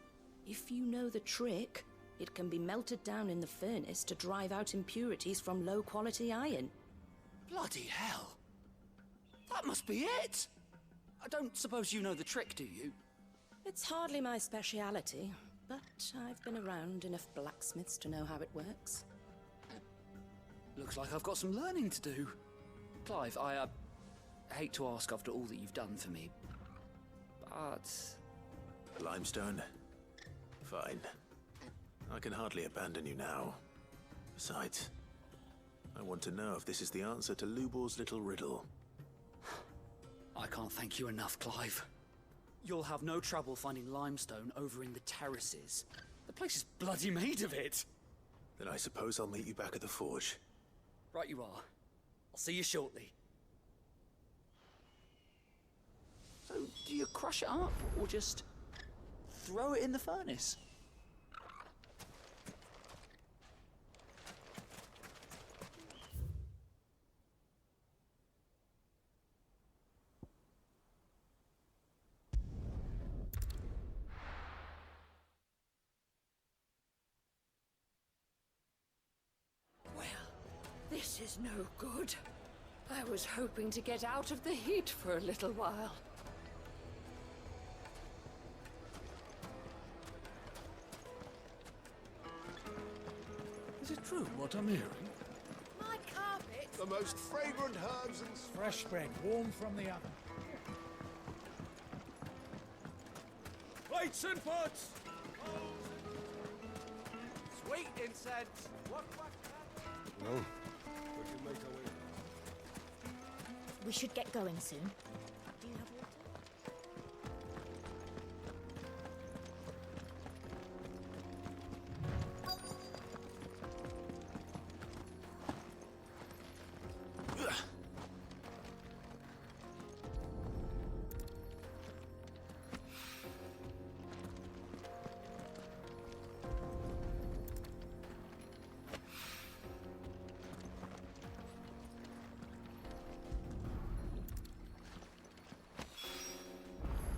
if you know the trick, it can be melted down in the furnace to drive out impurities from low-quality iron. Bloody hell! That must be it! I don't suppose you know the trick, do you? It's hardly my speciality, but I've been around enough blacksmiths to know how it works. Looks like I've got some learning to do. Clive, I hate to ask after all that you've done for me, but... Limestone? Fine. I can hardly abandon you now. Besides, I want to know if this is the answer to Lubor's little riddle. I can't thank you enough, Clive. You'll have no trouble finding limestone over in the terraces. The place is bloody made of it. Then I suppose I'll meet you back at the forge. Right you are. I'll see you shortly. So, do you crush it up, or just throw it in the furnace? This is no good. I was hoping to get out of the heat for a little while. Is it true what I'm hearing? My carpet! The most fragrant herbs and fresh bread, warm from the oven. Plates and pots! Sweet incense! What? Well, we can make our way. We should get going soon. Do you have water?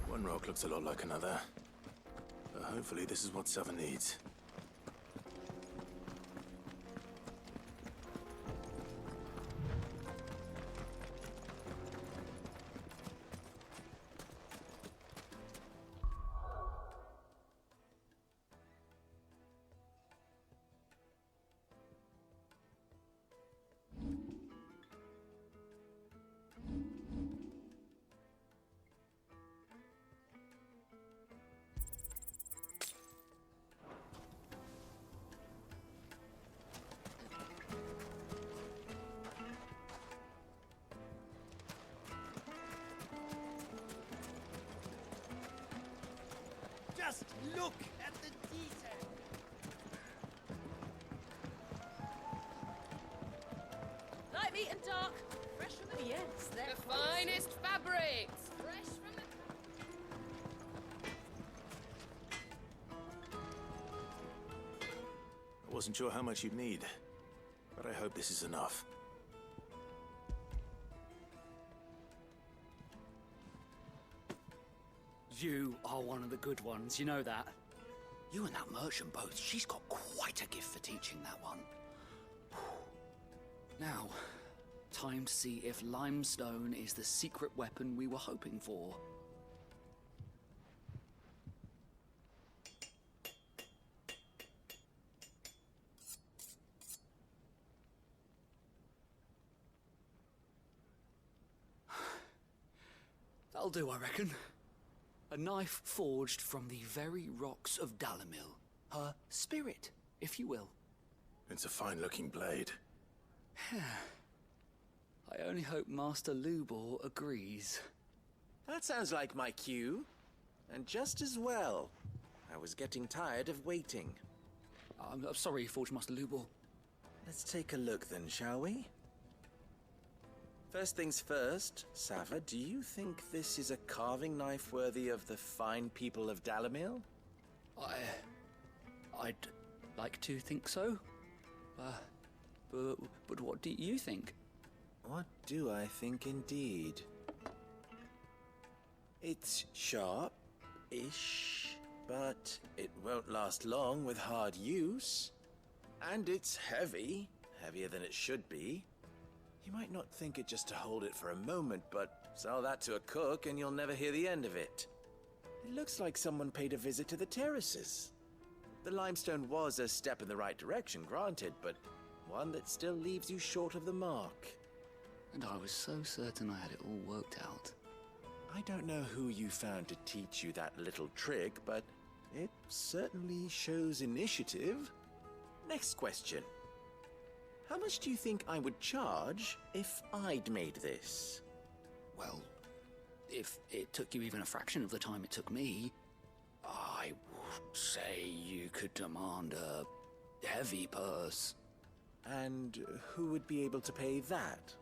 One rock looks a lot like another. But hopefully this is what Sava needs. Just look at the detail! Light, meat, and dark. Fresh from the... Yes, they're the finest fabrics. Fresh from the... I wasn't sure how much you'd need, but I hope this is enough. You are one of the good ones, you know that. You and that merchant both, she's got quite a gift for teaching that one. Now, time to see if limestone is the secret weapon we were hoping for. That'll do, I reckon. A knife forged from the very rocks of Dalimil. Her spirit, if you will. It's a fine-looking blade. I only hope Master Lubor agrees. That sounds like my cue. And just as well. I was getting tired of waiting. I'm sorry, Forge Master Lubor. Let's take a look then, shall we? First things first, Sava, do you think this is a carving knife worthy of the fine people of Dalimil? I'd like to think so. But what do you think? What do I think indeed? It's sharp-ish, but it won't last long with hard use. And it's heavy, heavier than it should be. You might not think it just to hold it for a moment, but sell that to a cook and you'll never hear the end of it. It looks like someone paid a visit to the terraces. The limestone was a step in the right direction, granted, but one that still leaves you short of the mark. And I was so certain I had it all worked out. I don't know who you found to teach you that little trick, but it certainly shows initiative. Next question. How much do you think I would charge if I'd made this? Well, if it took you even a fraction of the time it took me, I would say you could demand a heavy purse. And who would be able to pay that?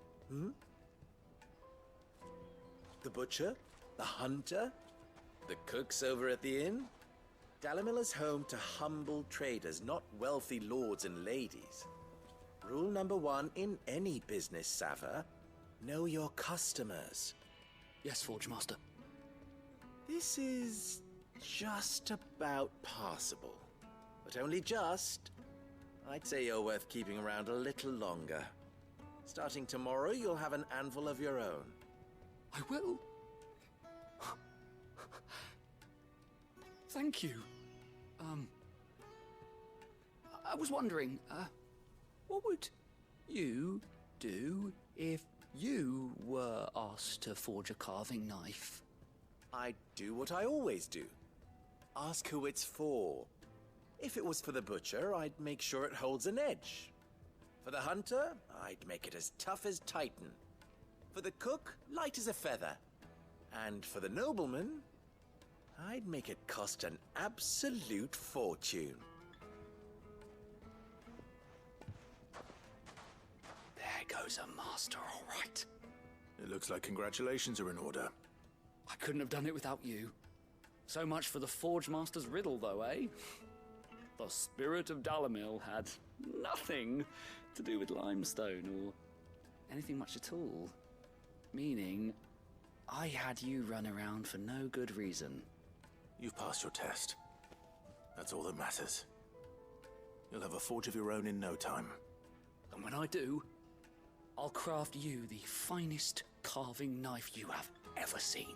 The butcher? The hunter? The cooks over at the inn? Dalimil is home to humble traders, not wealthy lords and ladies. Rule number 1 in any business, Sava, know your customers. Yes, Forge Master. This is just about passable. But only just. I'd say you're worth keeping around a little longer. Starting tomorrow, you'll have an anvil of your own. I will. Thank you. I was wondering, what would you do if you were asked to forge a carving knife? I'd do what I always do. Ask who it's for. If it was for the butcher, I'd make sure it holds an edge. For the hunter, I'd make it as tough as Titan. For the cook, light as a feather. And for the nobleman, I'd make it cost an absolute fortune. There goes a master, all right. It looks like congratulations are in order. I couldn't have done it without you. So much for the Forge Master's riddle, though, eh? The spirit of Dalimil had nothing to do with limestone or anything much at all. Meaning, I had you run around for no good reason. You've passed your test. That's all that matters. You'll have a forge of your own in no time. And when I do, I'll craft you the finest carving knife you have ever seen.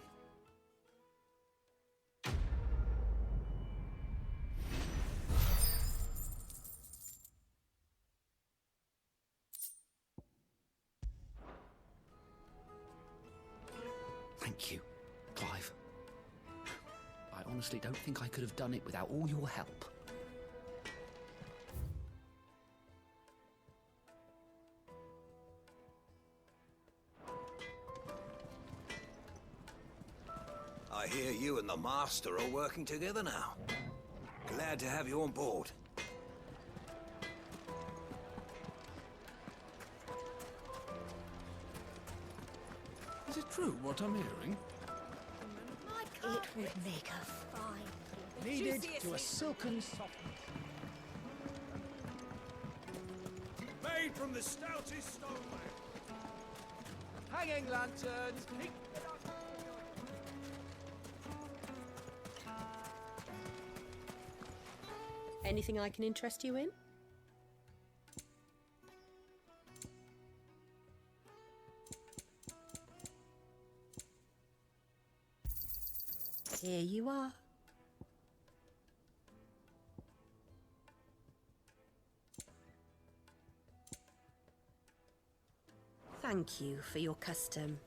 Thank you, Clive. I honestly don't think I could have done it without all your help. I hear you and the Master are working together now. Glad to have you on board. Is it true what I'm hearing? It would make a fine. Needed to a silken softness. Made from the stoutest stonework. Hanging lanterns. Anything I can interest you in? Here you are. Thank you for your custom.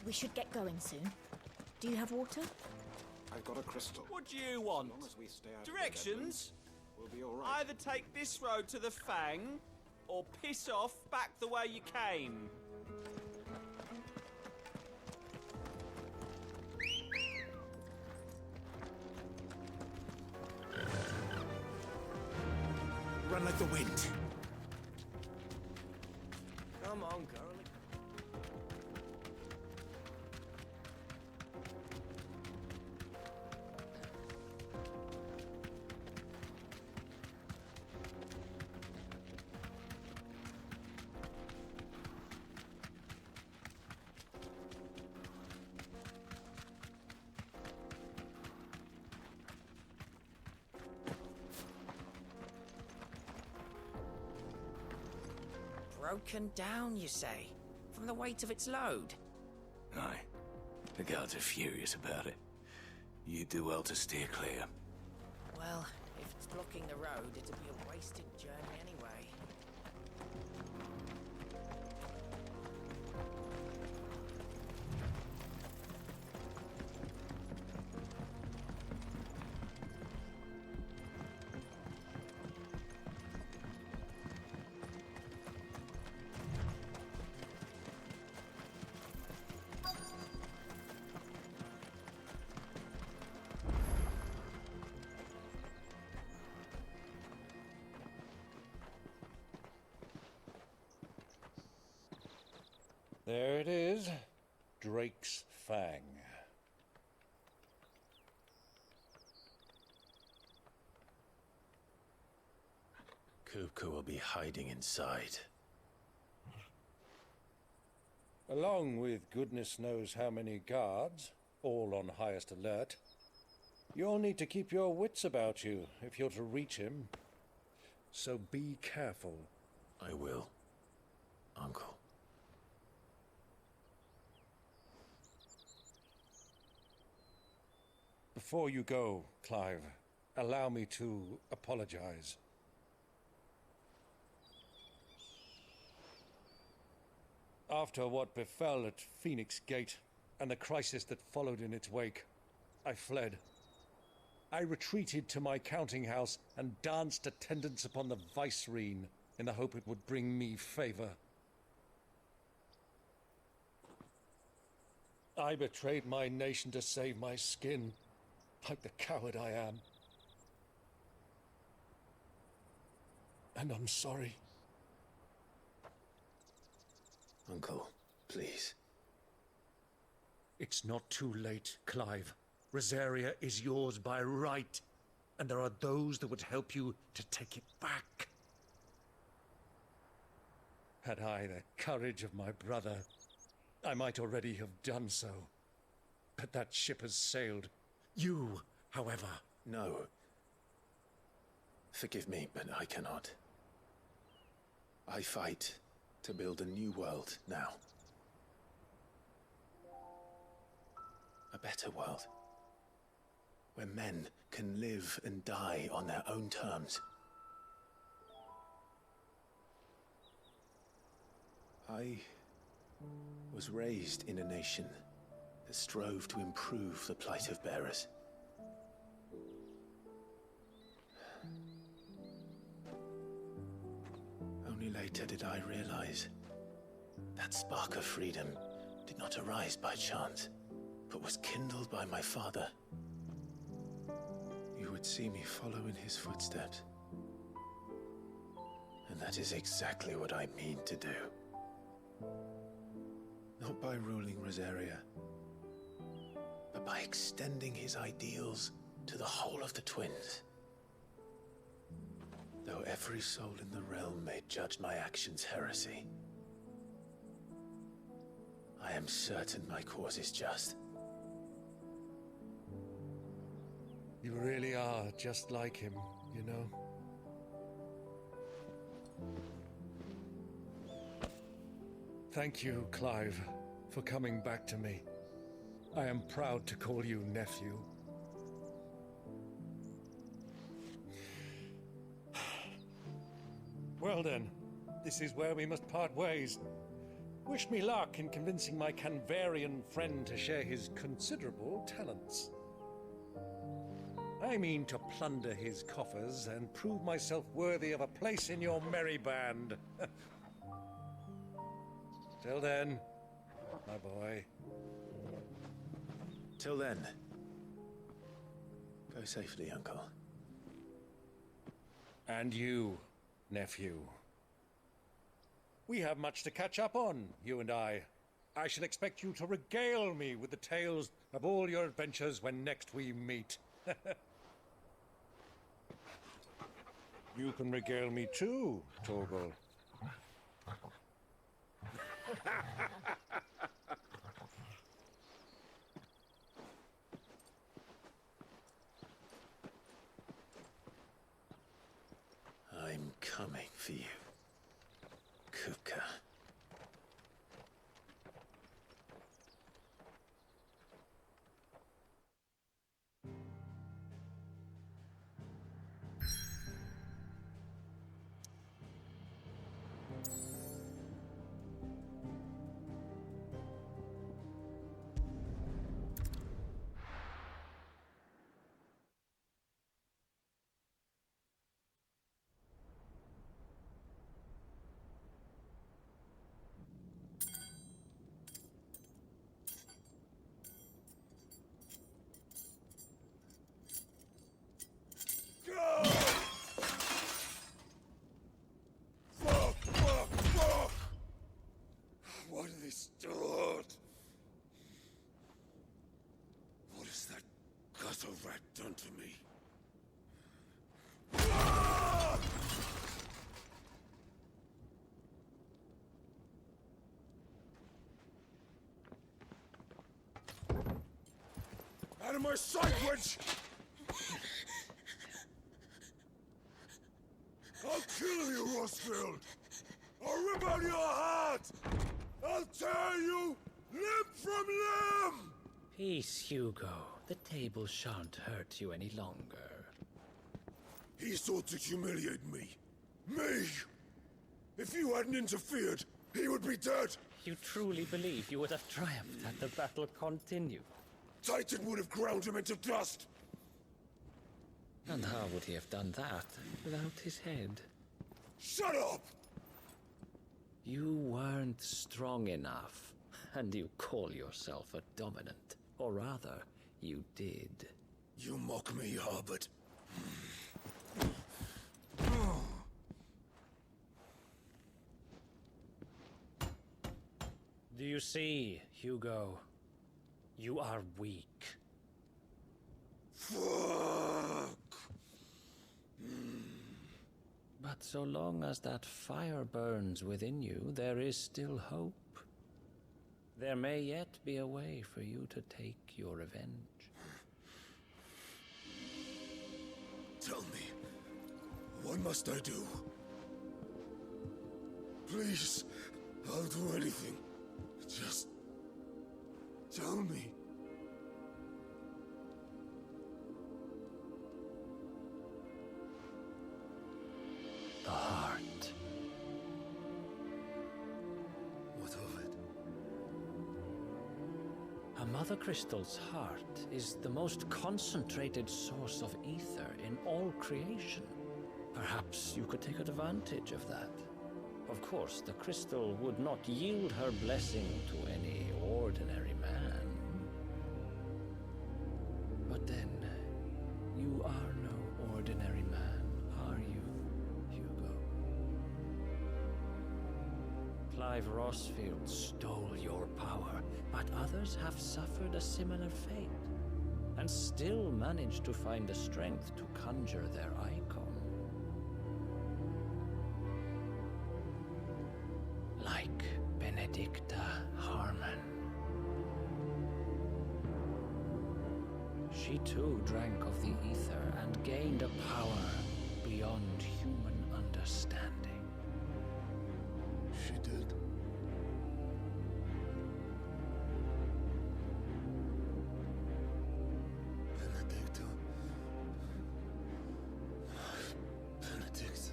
We should get going soon. Do you have water? I've got a crystal. What do you want? As long as we stay out of the Directions? deadlands, we'll be all right. Either take this road to the Fang, or piss off back the way you came. Run like the wind. Come on, girl. Broken down, you say? From the weight of its load? Aye. The guards are furious about it. You do well to steer clear. Well, if it's blocking the road, it'd be a wasted journey anyway. There it is. Drake's Fang. Kupka will be hiding inside. Along with goodness knows how many guards, all on highest alert. You'll need to keep your wits about you if you're to reach him. So be careful. I will, Uncle. Before you go, Clive, allow me to apologize. After what befell at Phoenix Gate and the crisis that followed in its wake, I fled. I retreated to my counting house and danced attendance upon the vicereine in the hope it would bring me favor. I betrayed my nation to save my skin, like the coward I am. And I'm sorry. Uncle, please. It's not too late, Clive. Rosaria is yours by right, and there are those that would help you to take it back. Had I the courage of my brother, I might already have done so. But that ship has sailed. You, however... No. Forgive me, but I cannot. I fight to build a new world now. A better world. Where men can live and die on their own terms. I was raised in a nation that strove to improve the plight of bearers. Only later did I realize that spark of freedom did not arise by chance, but was kindled by my father. You would see me follow in his footsteps. And that is exactly what I mean to do. Not by ruling Rosaria, but by extending his ideals to the whole of the Twins. Though every soul in the realm may judge my actions heresy, I am certain my cause is just. You really are just like him, you know? Thank you, Clive, for coming back to me. I am proud to call you nephew. Well then, this is where we must part ways. Wish me luck in convincing my Canvarian friend to share his considerable talents. I mean to plunder his coffers and prove myself worthy of a place in your merry band. Till then, my boy. Till then, go safely, Uncle. And you, nephew. We have much to catch up on, you and I. I shall expect you to regale me with the tales of all your adventures when next we meet. You can regale me too, Torgal. I'm coming for you, Kupka. Why do they start? What has that gutter rat done to me? Out of my sight, witch! I'll kill you, Rosfield! I'll rip out your heart! I'll tear you limb from limb! Peace, Hugo. The table shan't hurt you any longer. He sought to humiliate me. Me! If you hadn't interfered, he would be dead! You truly believe you would have triumphed had the battle continued? Titan would have ground him into dust! And how would he have done that without his head? Shut up! You weren't strong enough, and you call yourself a dominant. Or rather, you did. You mock me, Harbert. Do you see, Hugo? You are weak. Fuck! But so long as that fire burns within you, there is still hope. There may yet be a way for you to take your revenge. Tell me, what must I do? Please, I'll do anything. Just tell me. The heart. What of it? A Mother Crystal's heart is the most concentrated source of ether in all creation. Perhaps you could take advantage of that. Of course, the crystal would not yield her blessing to any ordinary man. But then, you are no ordinary man, are you, Hugo? Clive Rossfield stole your power, but others have suffered a similar fate, and still managed to find the strength to conjure their icon. Like Benedicta Harmon. She too drank of the ether and gained a power beyond human understanding. She did. Benedicta. Benedict.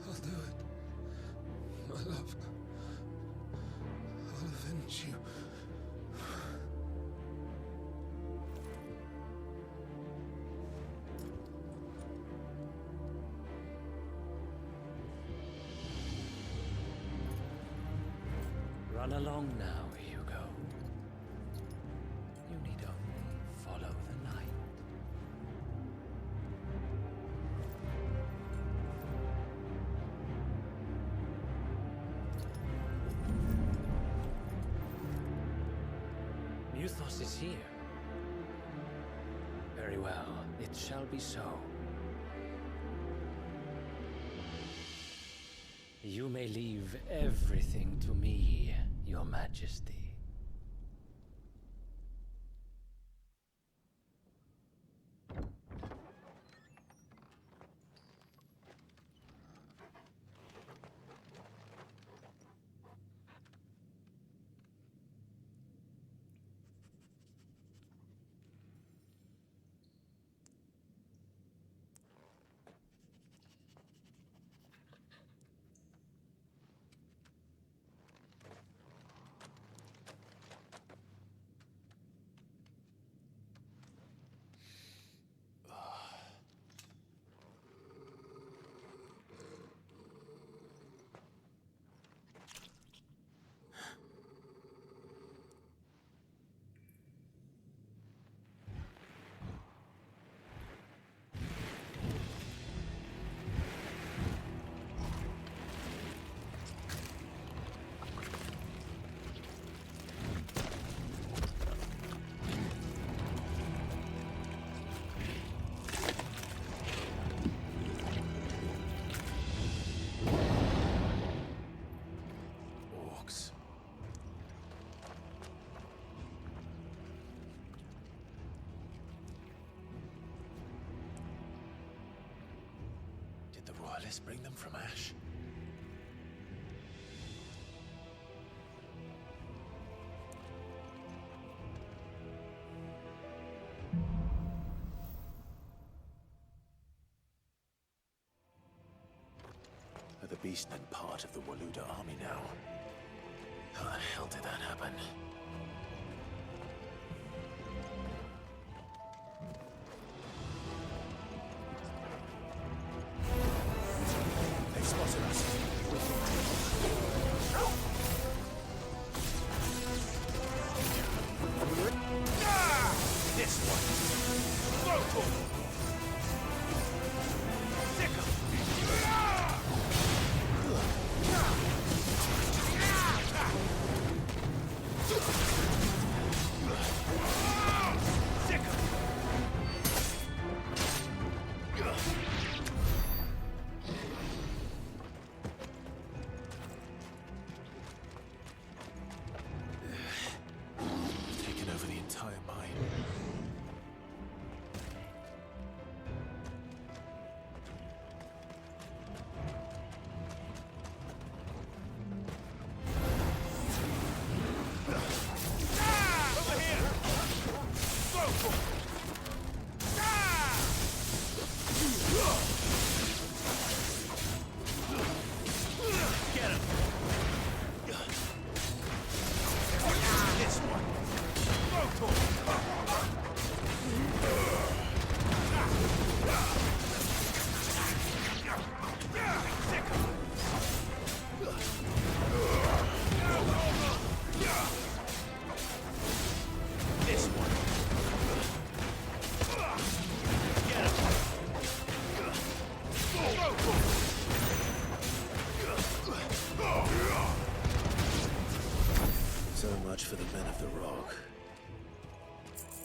I'll do it. My love. I'll avenge you. Run along now, Hugo. You need only follow the light. Muthos is here. Very well, it shall be so. You may leave everything to me, Your Majesty. Let's bring them from Ash. Are the Beastmen part of the Waluda army now? How the hell did that happen? Taken over the entire mine. So much for the men of the Rock.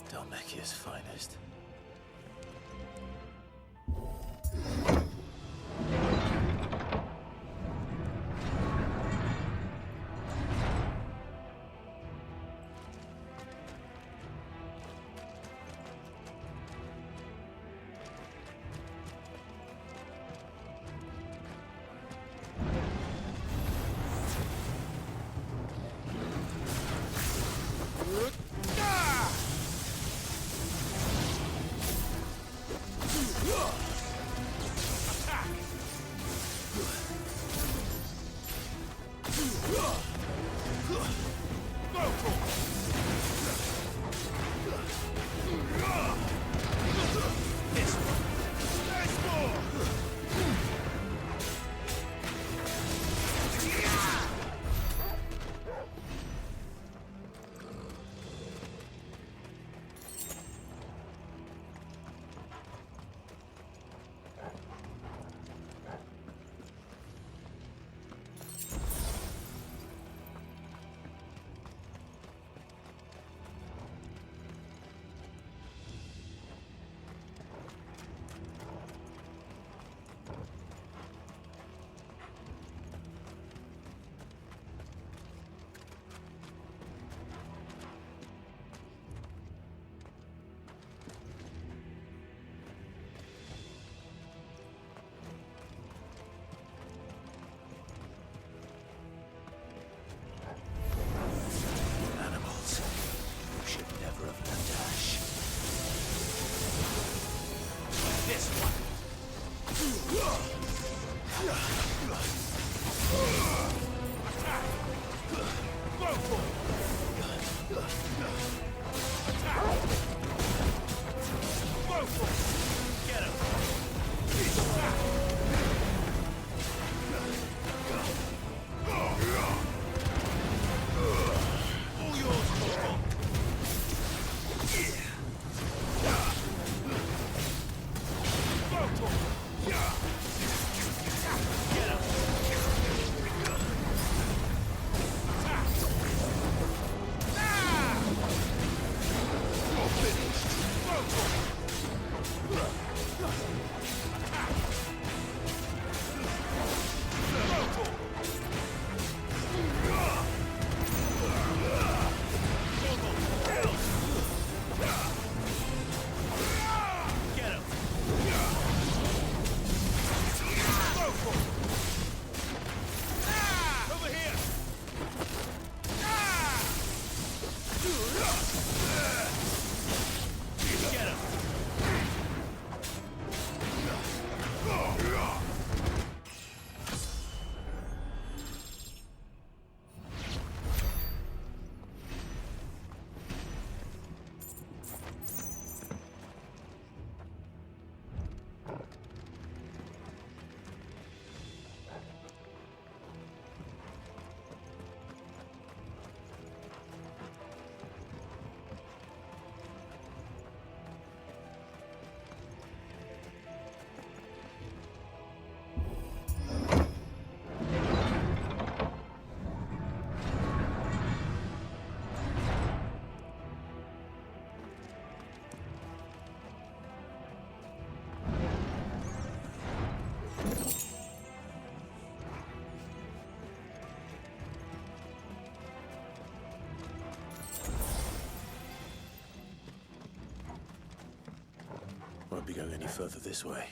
Dhalmekia's finest. Won't be going any further this way.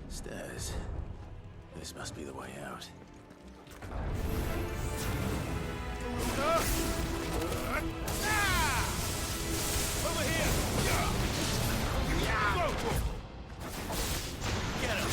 Stairs. This must be the way out. Over here! Get him!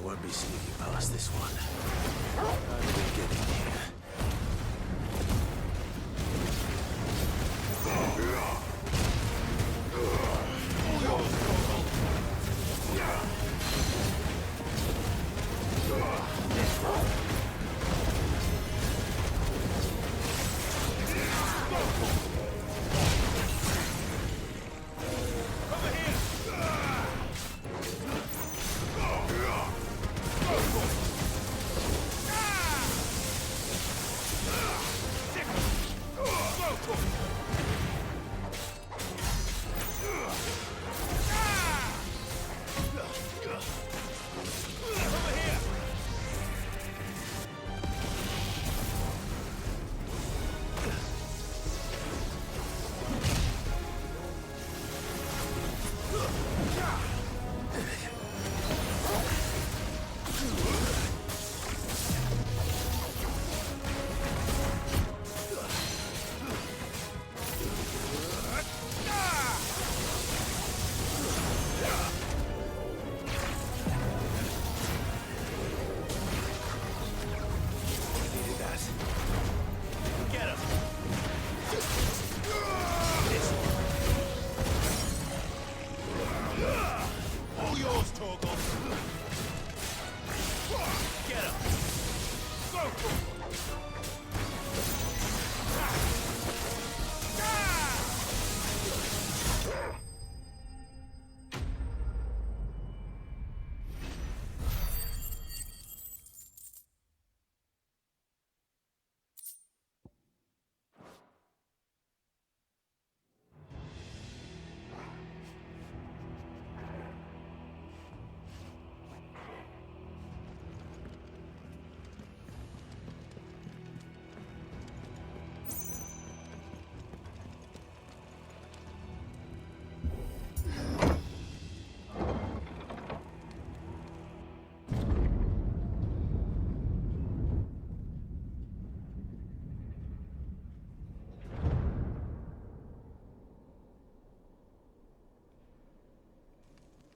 Won't be sneaking past this one. How did we get in here?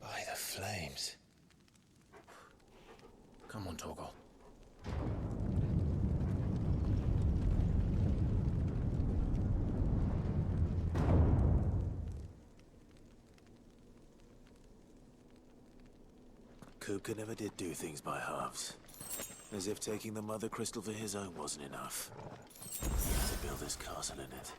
By the flames. Come on, Torgal. Kupka never did do things by halves. As if taking the Mother Crystal for his own wasn't enough. He had to build his castle in it.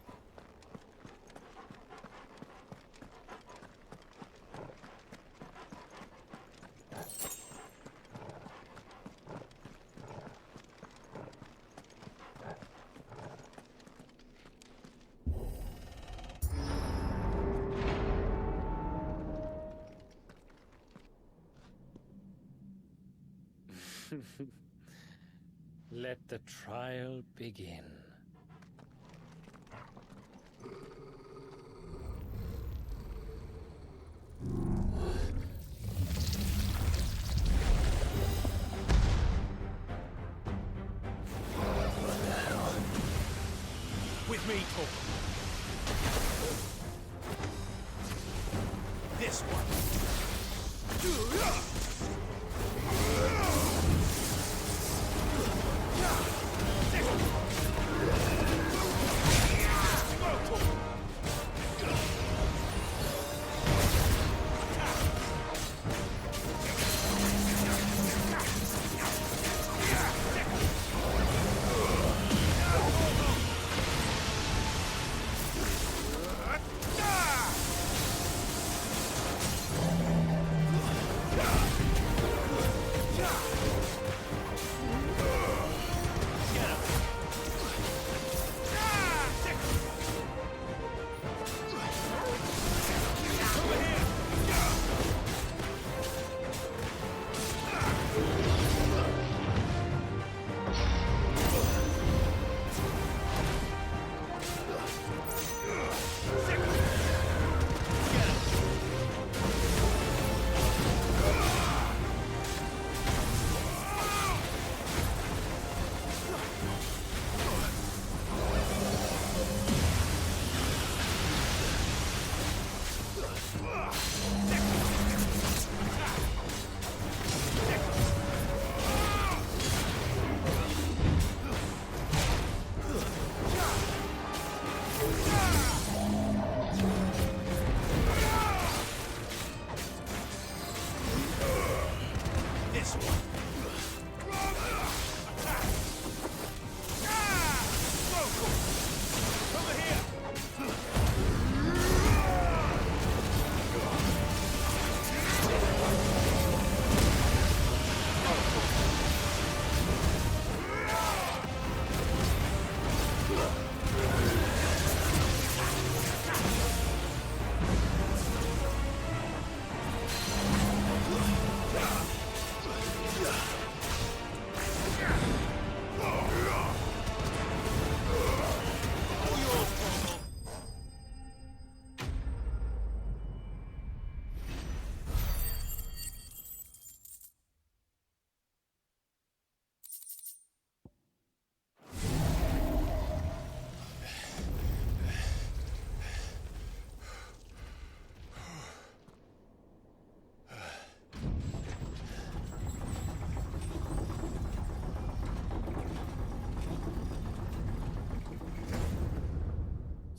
Let the trial begin. With me, Tor. This one.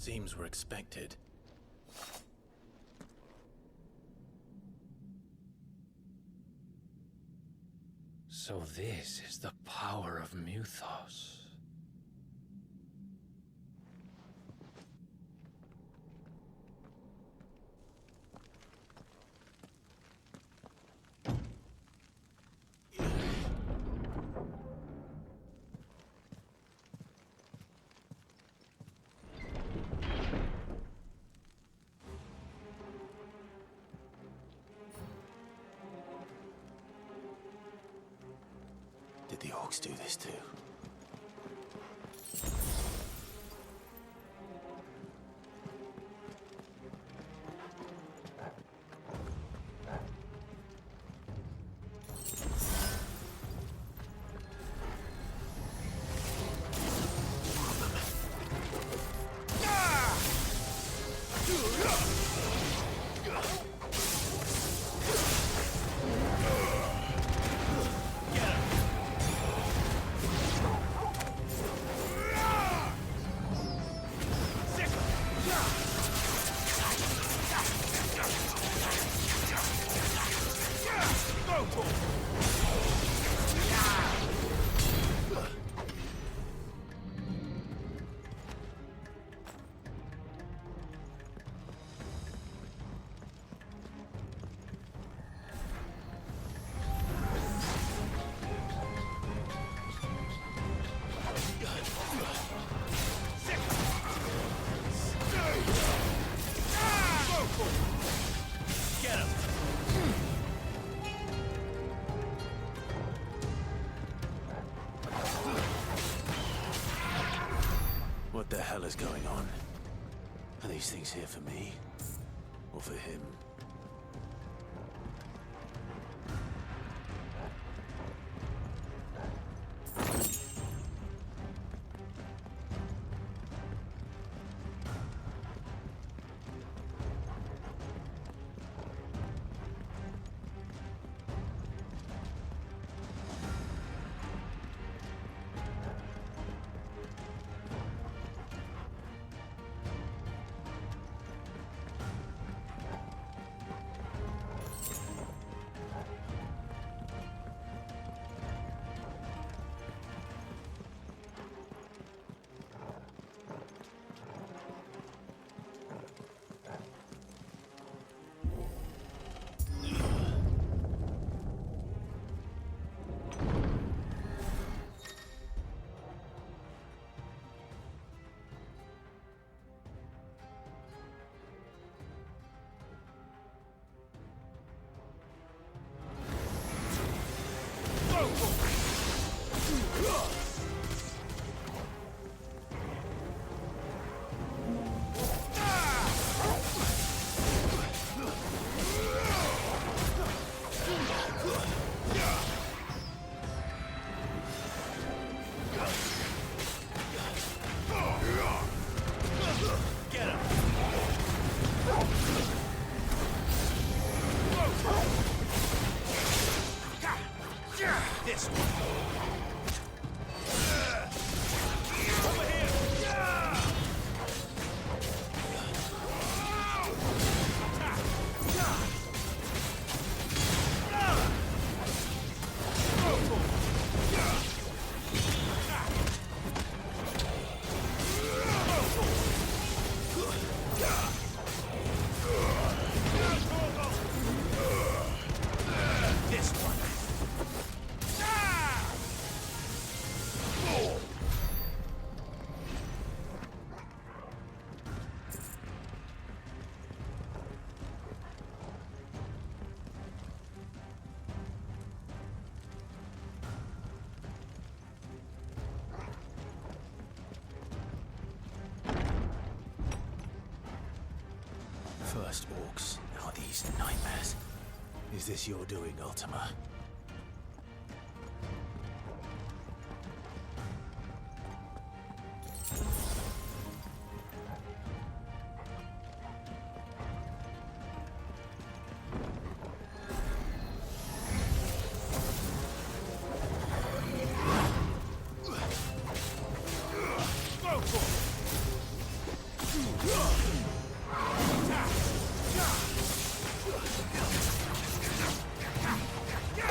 Seems we're expected. So this is the power of Muthos. Did the orcs do this too? is going on? Are these things here for me? Or for him? First orcs, now these nightmares. Is this your doing, Ultima? Yeah!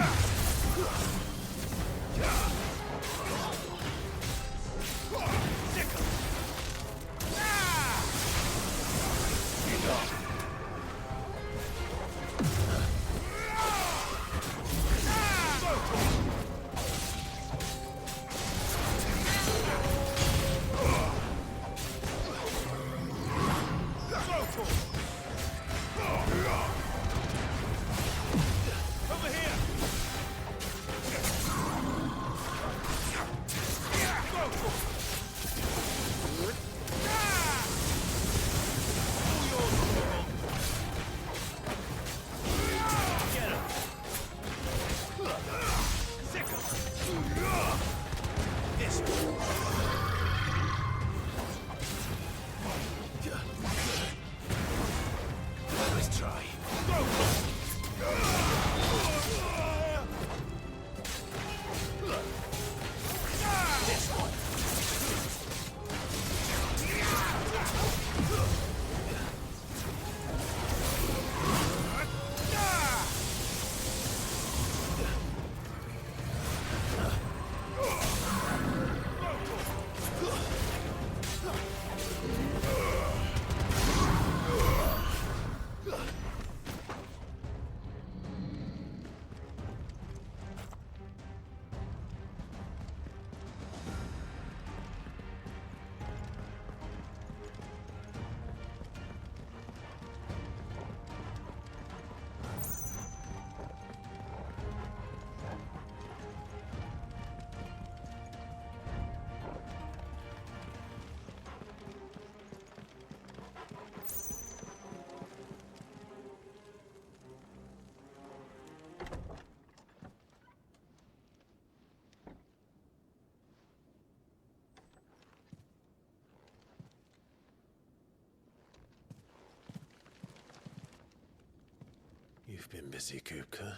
You've been busy, Kupka.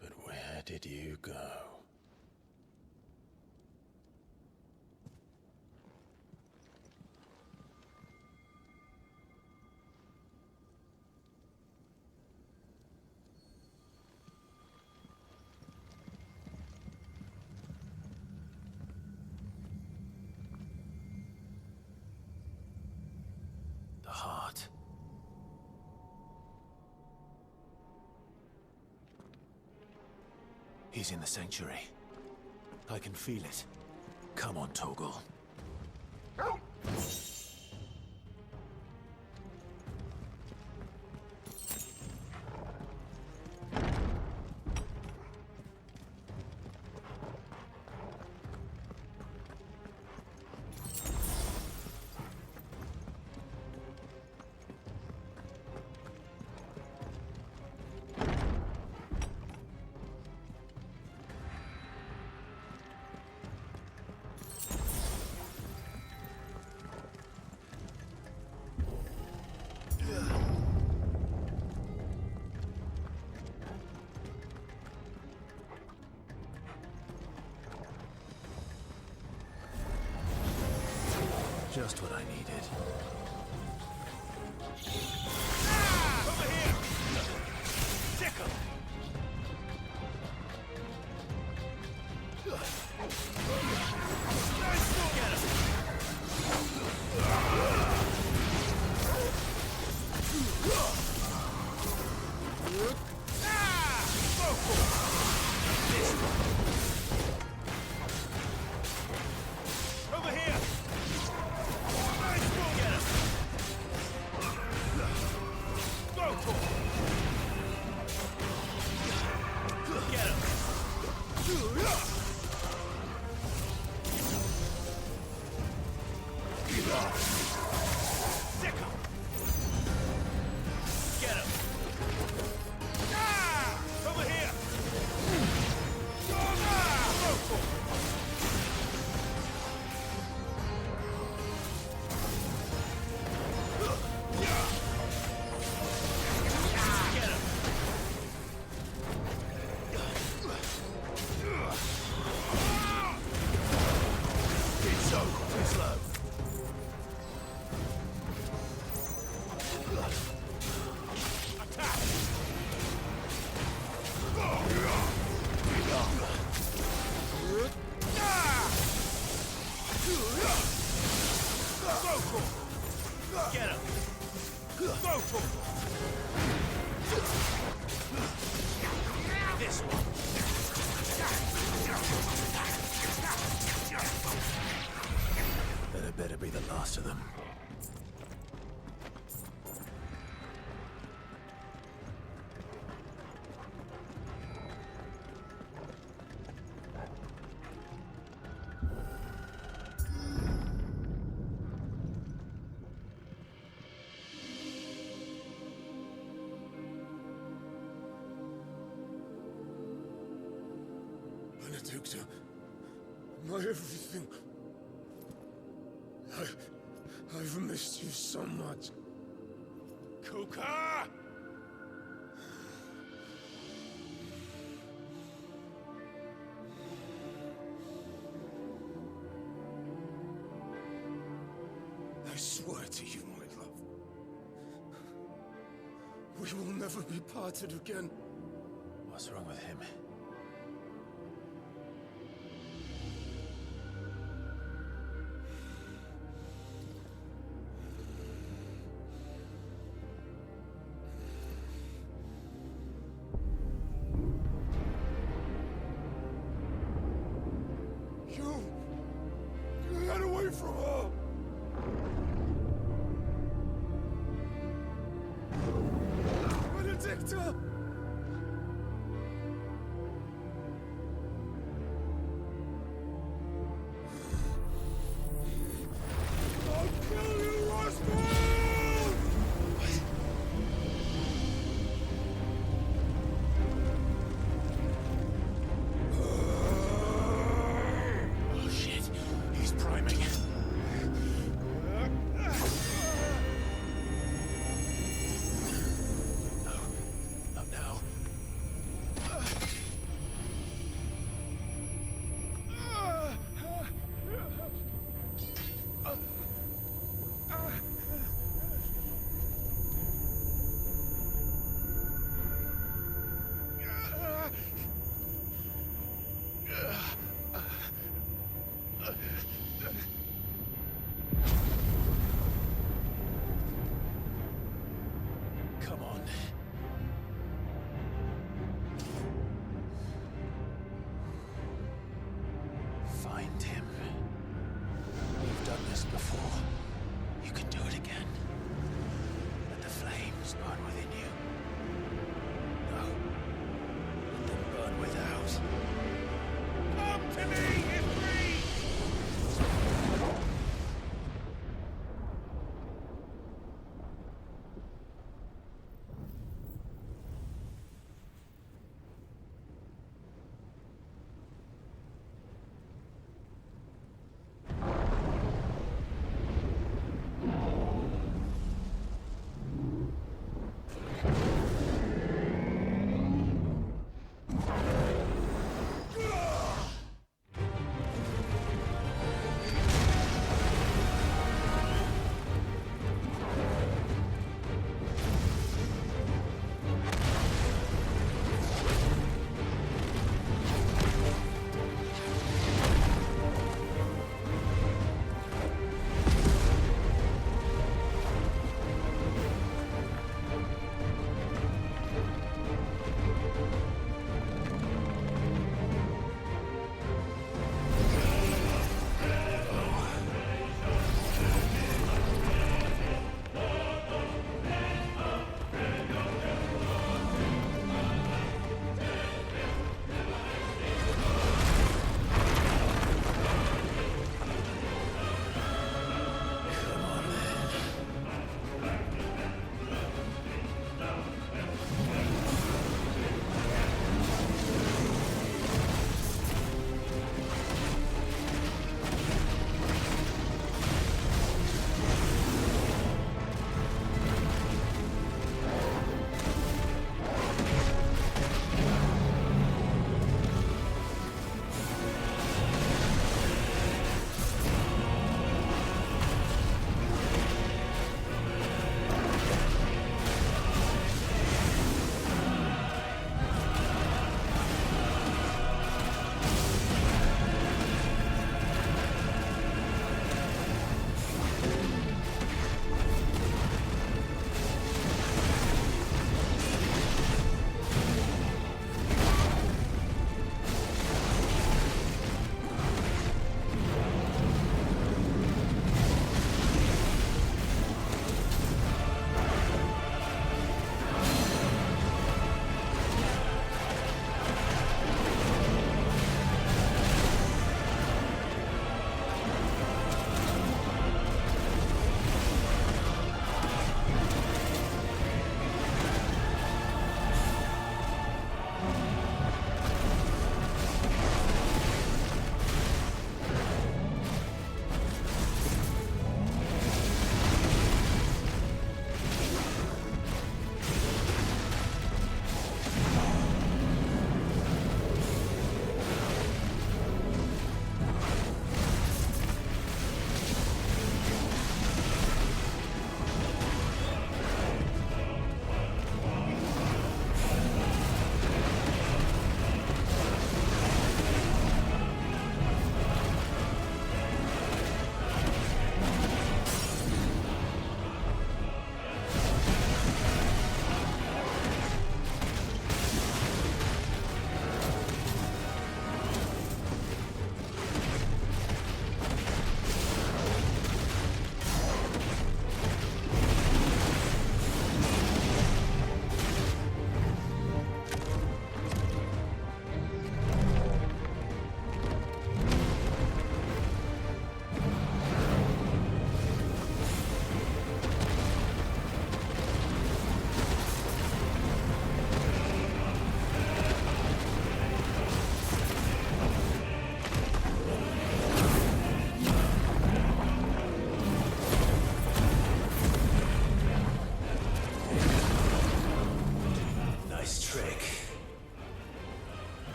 But where did you go? The heart. He's in the sanctuary. I can feel it. Come on, Torgal. Just what I needed. Over here! Stick 'em! Nice go! Get him! Over here! Nice go! Get him! Go for it! Get him! Sick him! Get him! Ah! Over here! Ah! Go for it! Get him! It's so slow. Attack! Get him! Go for it! This one! That had better be the last of them. Benedicta, my everything. I've missed you so much. Kuka! I swear to you, my love, we will never be parted again. What's wrong with him? Get away from her! Benedicta! I'll kill you, Roswell! Oh shit, he's priming.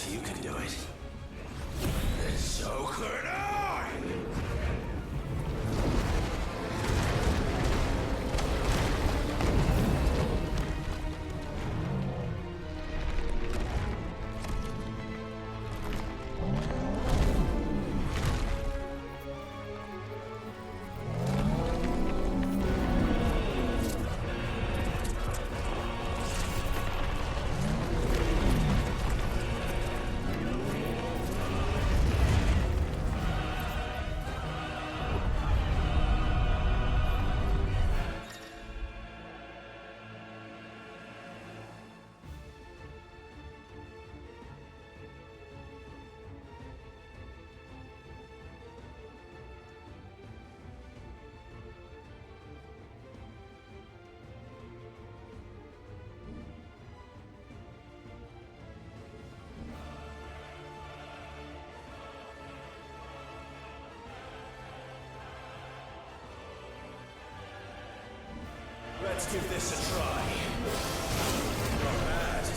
If you can do it, then so could I! Let's give this a try. Not bad.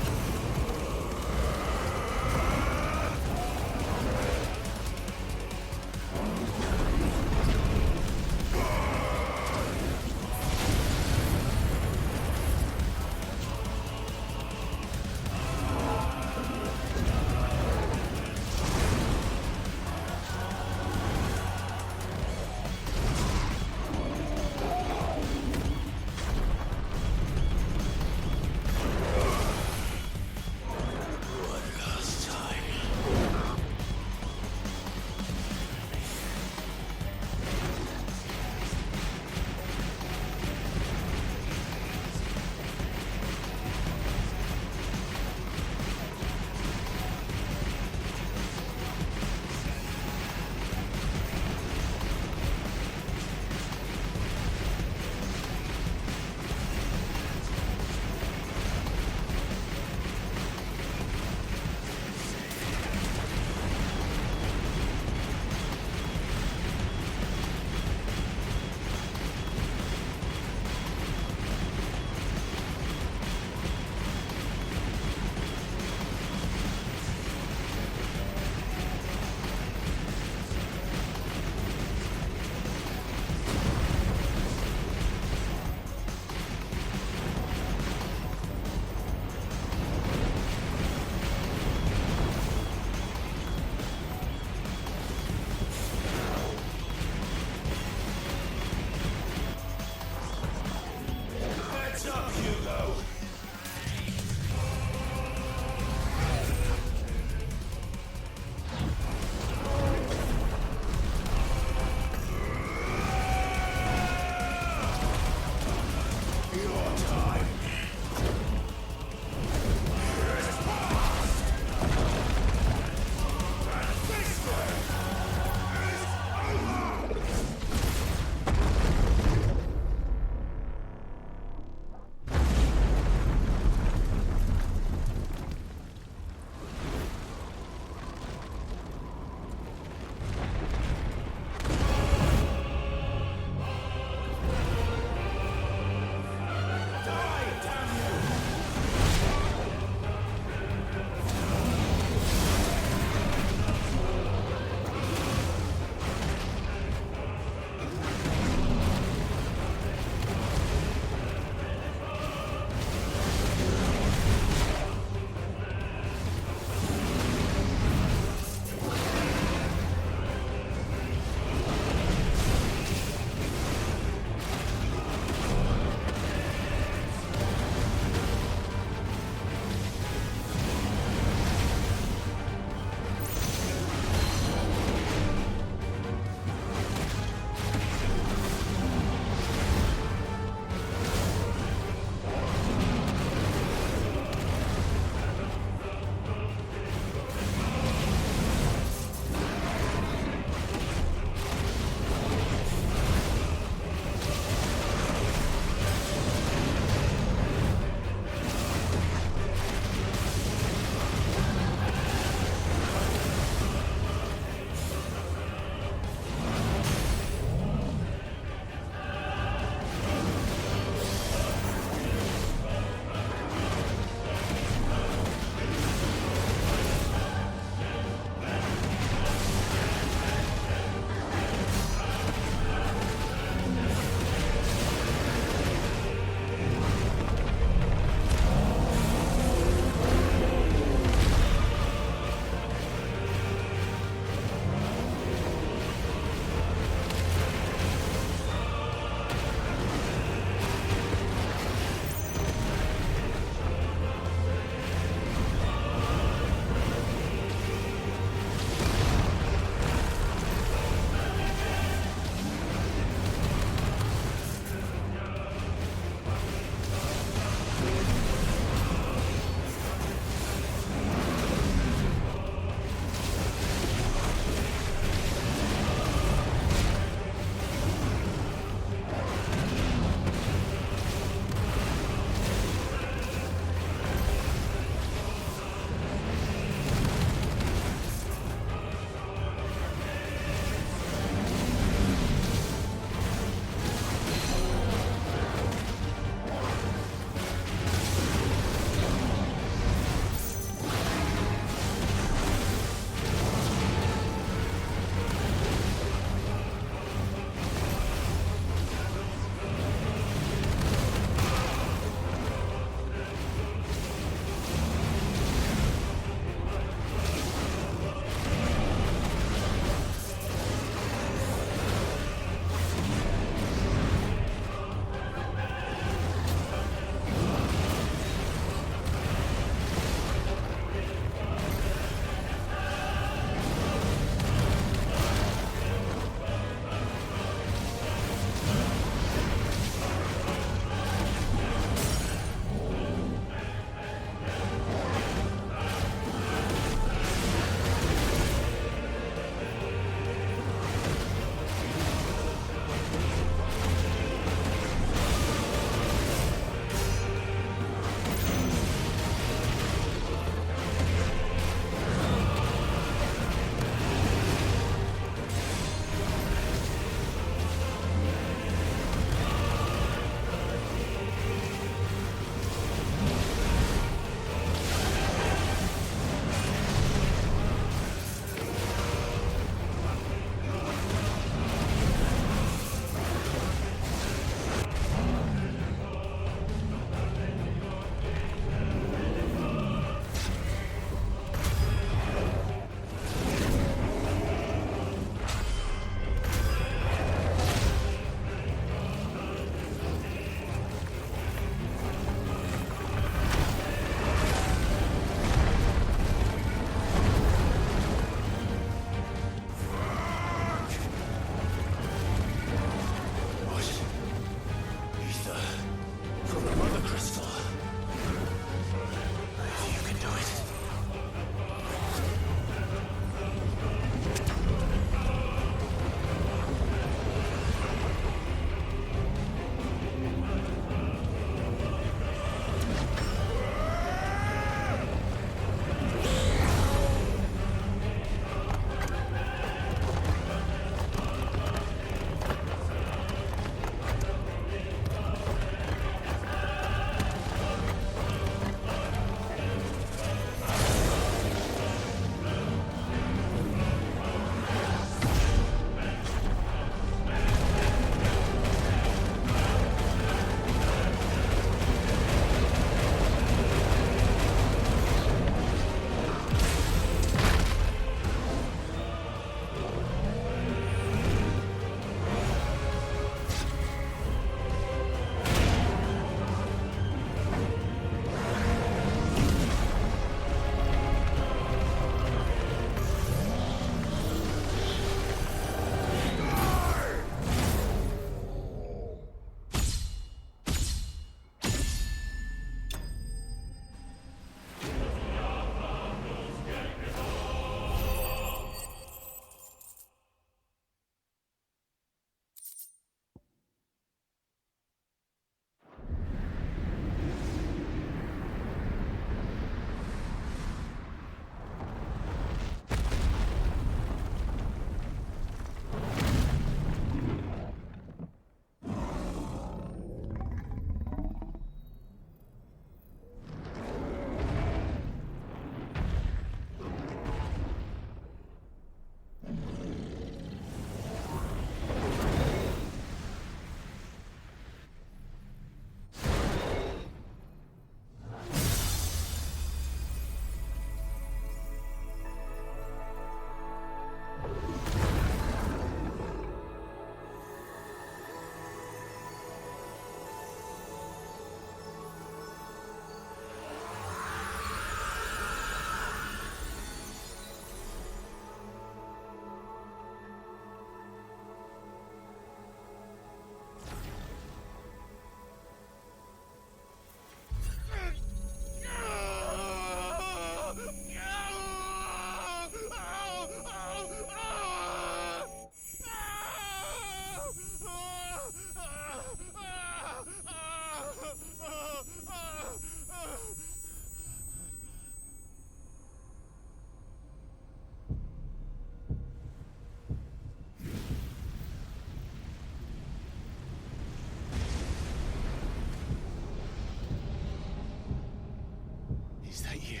Is that you,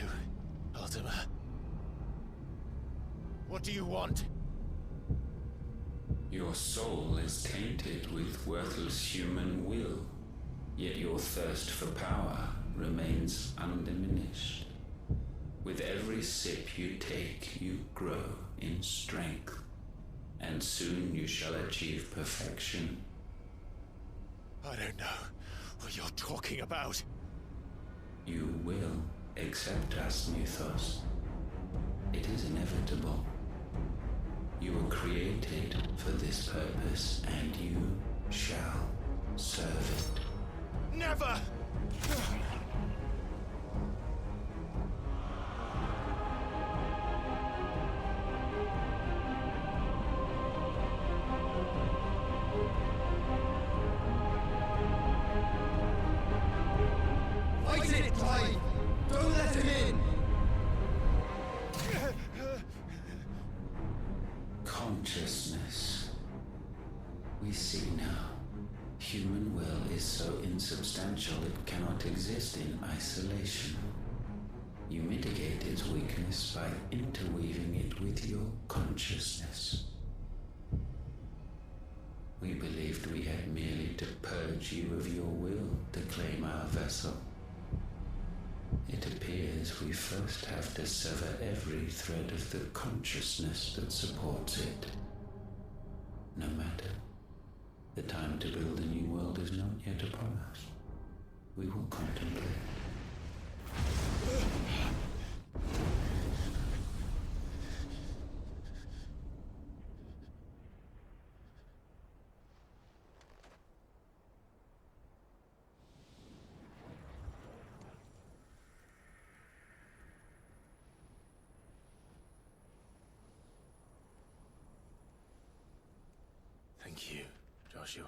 Ultima? What do you want? Your soul is tainted with worthless human will, yet your thirst for power remains undiminished. With every sip you take, you grow in strength, and soon you shall achieve perfection. I don't know what you're talking about. You will accept us, Mythos. It is inevitable. You were created for this purpose, and you shall serve it. Never! Fight it, Clive! Don't let him in! Consciousness. We see now. Human will is so insubstantial it cannot exist in isolation. You mitigate its weakness by interweaving it with your consciousness. We believed we had merely to purge you of your will to claim our vessel. It appears we first have to sever every thread of the consciousness that supports it. No matter. The time to build a new world is not yet upon us. We will contemplate. Thank you, Joshua.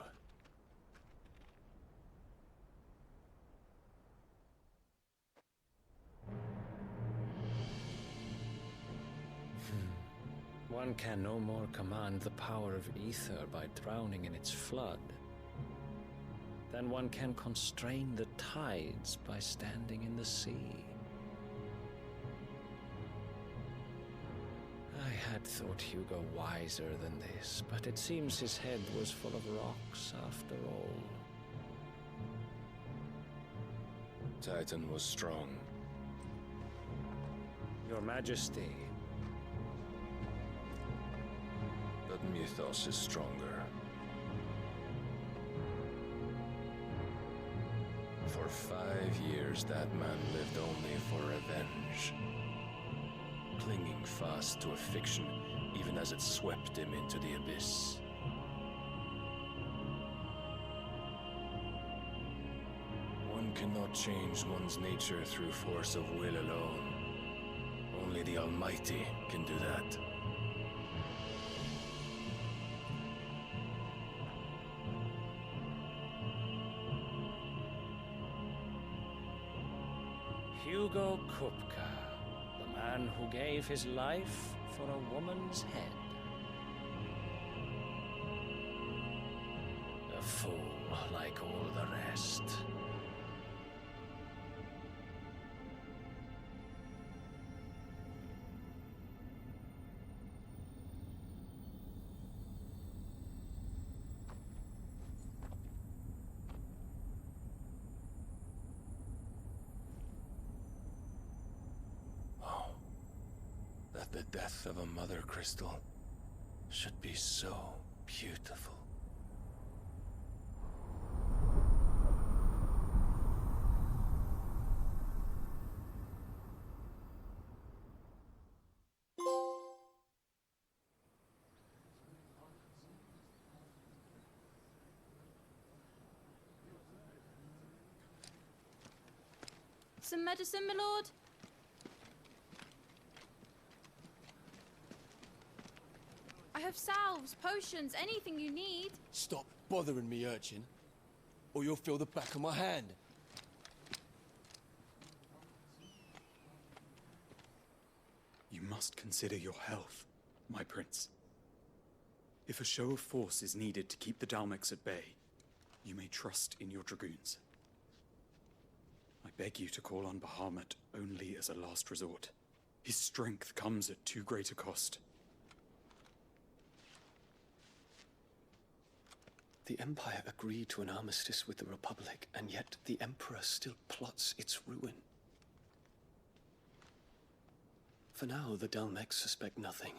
One can no more command the power of ether by drowning in its flood than one can constrain the tides by standing in the sea. I had thought Hugo wiser than this, but it seems his head was full of rocks after all. Titan was strong. Your Majesty. But Mythos is stronger. For 5 years, that man lived only for revenge. Clinging fast to a fiction, even as it swept him into the abyss. One cannot change one's nature through force of will alone. Only the Almighty can do that. Hugo Kupka, the man who gave his life for a woman's head. A fool like all the rest. The death of a mother crystal should be so beautiful. Some medicine, my lord? I have salves, potions, anything you need. Stop bothering me, urchin, or you'll feel the back of my hand. You must consider your health, my prince. If a show of force is needed to keep the Dalmex at bay, you may trust in your dragoons. I beg you to call on Bahamut only as a last resort. His strength comes at too great a cost. The Empire agreed to an armistice with the Republic, and yet the Emperor still plots its ruin. For now, the Dalmex suspect nothing,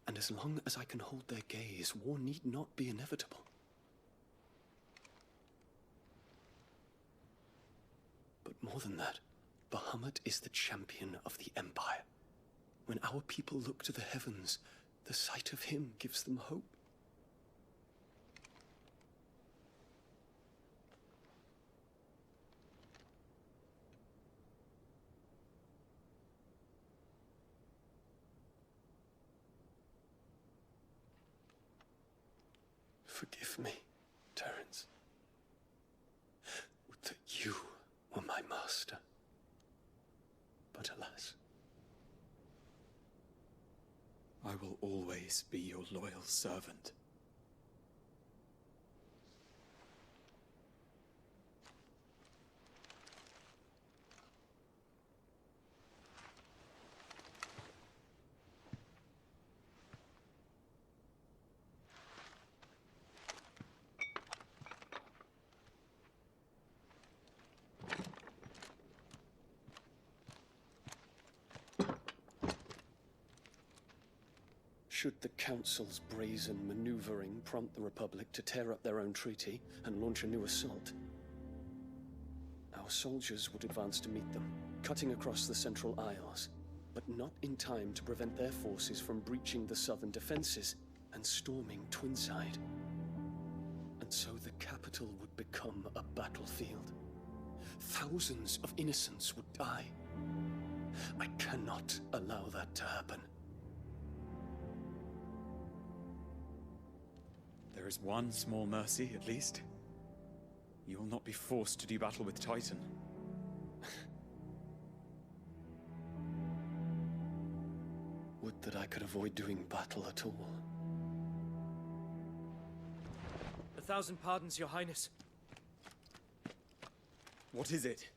and as long as I can hold their gaze, war need not be inevitable. But more than that, Bahamut is the champion of the Empire. When our people look to the heavens, the sight of him gives them hope. Forgive me, Terence. Would that you were my master. But alas. I will always be your loyal servant. Should the Council's brazen maneuvering prompt the Republic to tear up their own treaty and launch a new assault, our soldiers would advance to meet them, cutting across the Central Isles, but not in time to prevent their forces from breaching the southern defenses and storming Twinside. And so the capital would become a battlefield. Thousands of innocents would die. I cannot allow that to happen. There is one small mercy, at least. You will not be forced to do battle with Titan. Would that I could avoid doing battle at all. 1,000 pardons, Your Highness. What is it?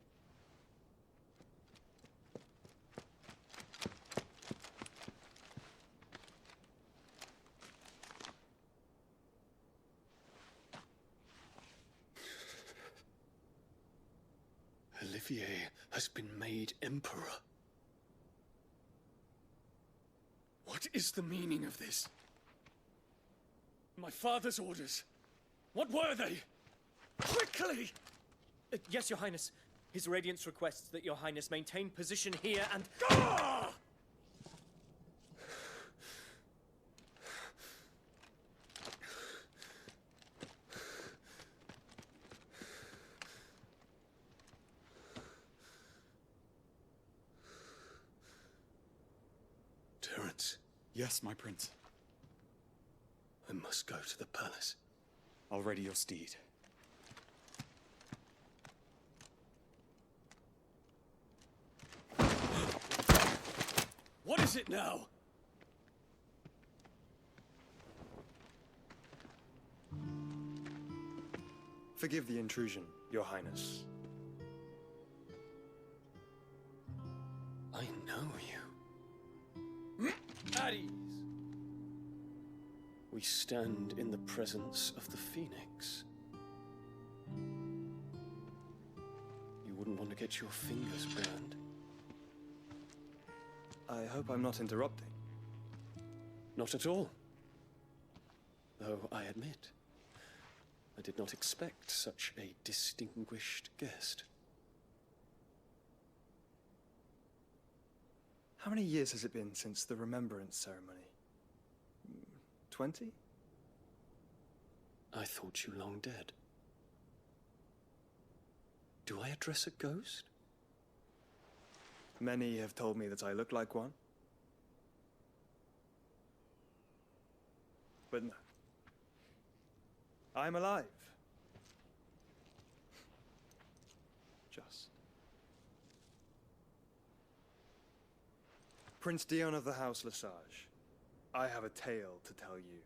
Olivier has been made Emperor. What is the meaning of this? My father's orders. What were they? Quickly! Yes, Your Highness. His Radiance requests that Your Highness maintain position here and... Ah! Terence. Yes, my prince. I must go to the palace. I'll ready your steed. What is it now? Forgive the intrusion, Your Highness. I know you. At ease. We stand in the presence of the Phoenix. You wouldn't want to get your fingers burned. I hope I'm not interrupting. Not at all. Though I admit, I did not expect such a distinguished guest. How many years has it been since the Remembrance Ceremony? 20? I thought you long dead. Do I address a ghost? Many have told me that I look like one. But no. I'm alive. Just. Prince Dion of the House Lesage, I have a tale to tell you.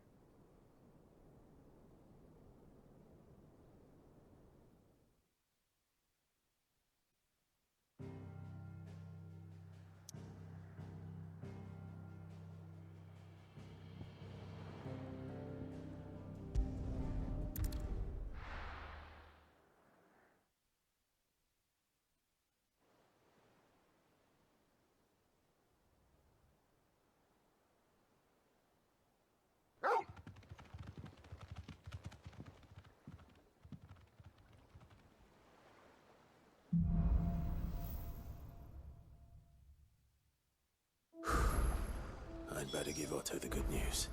I'd better give Otto the good news.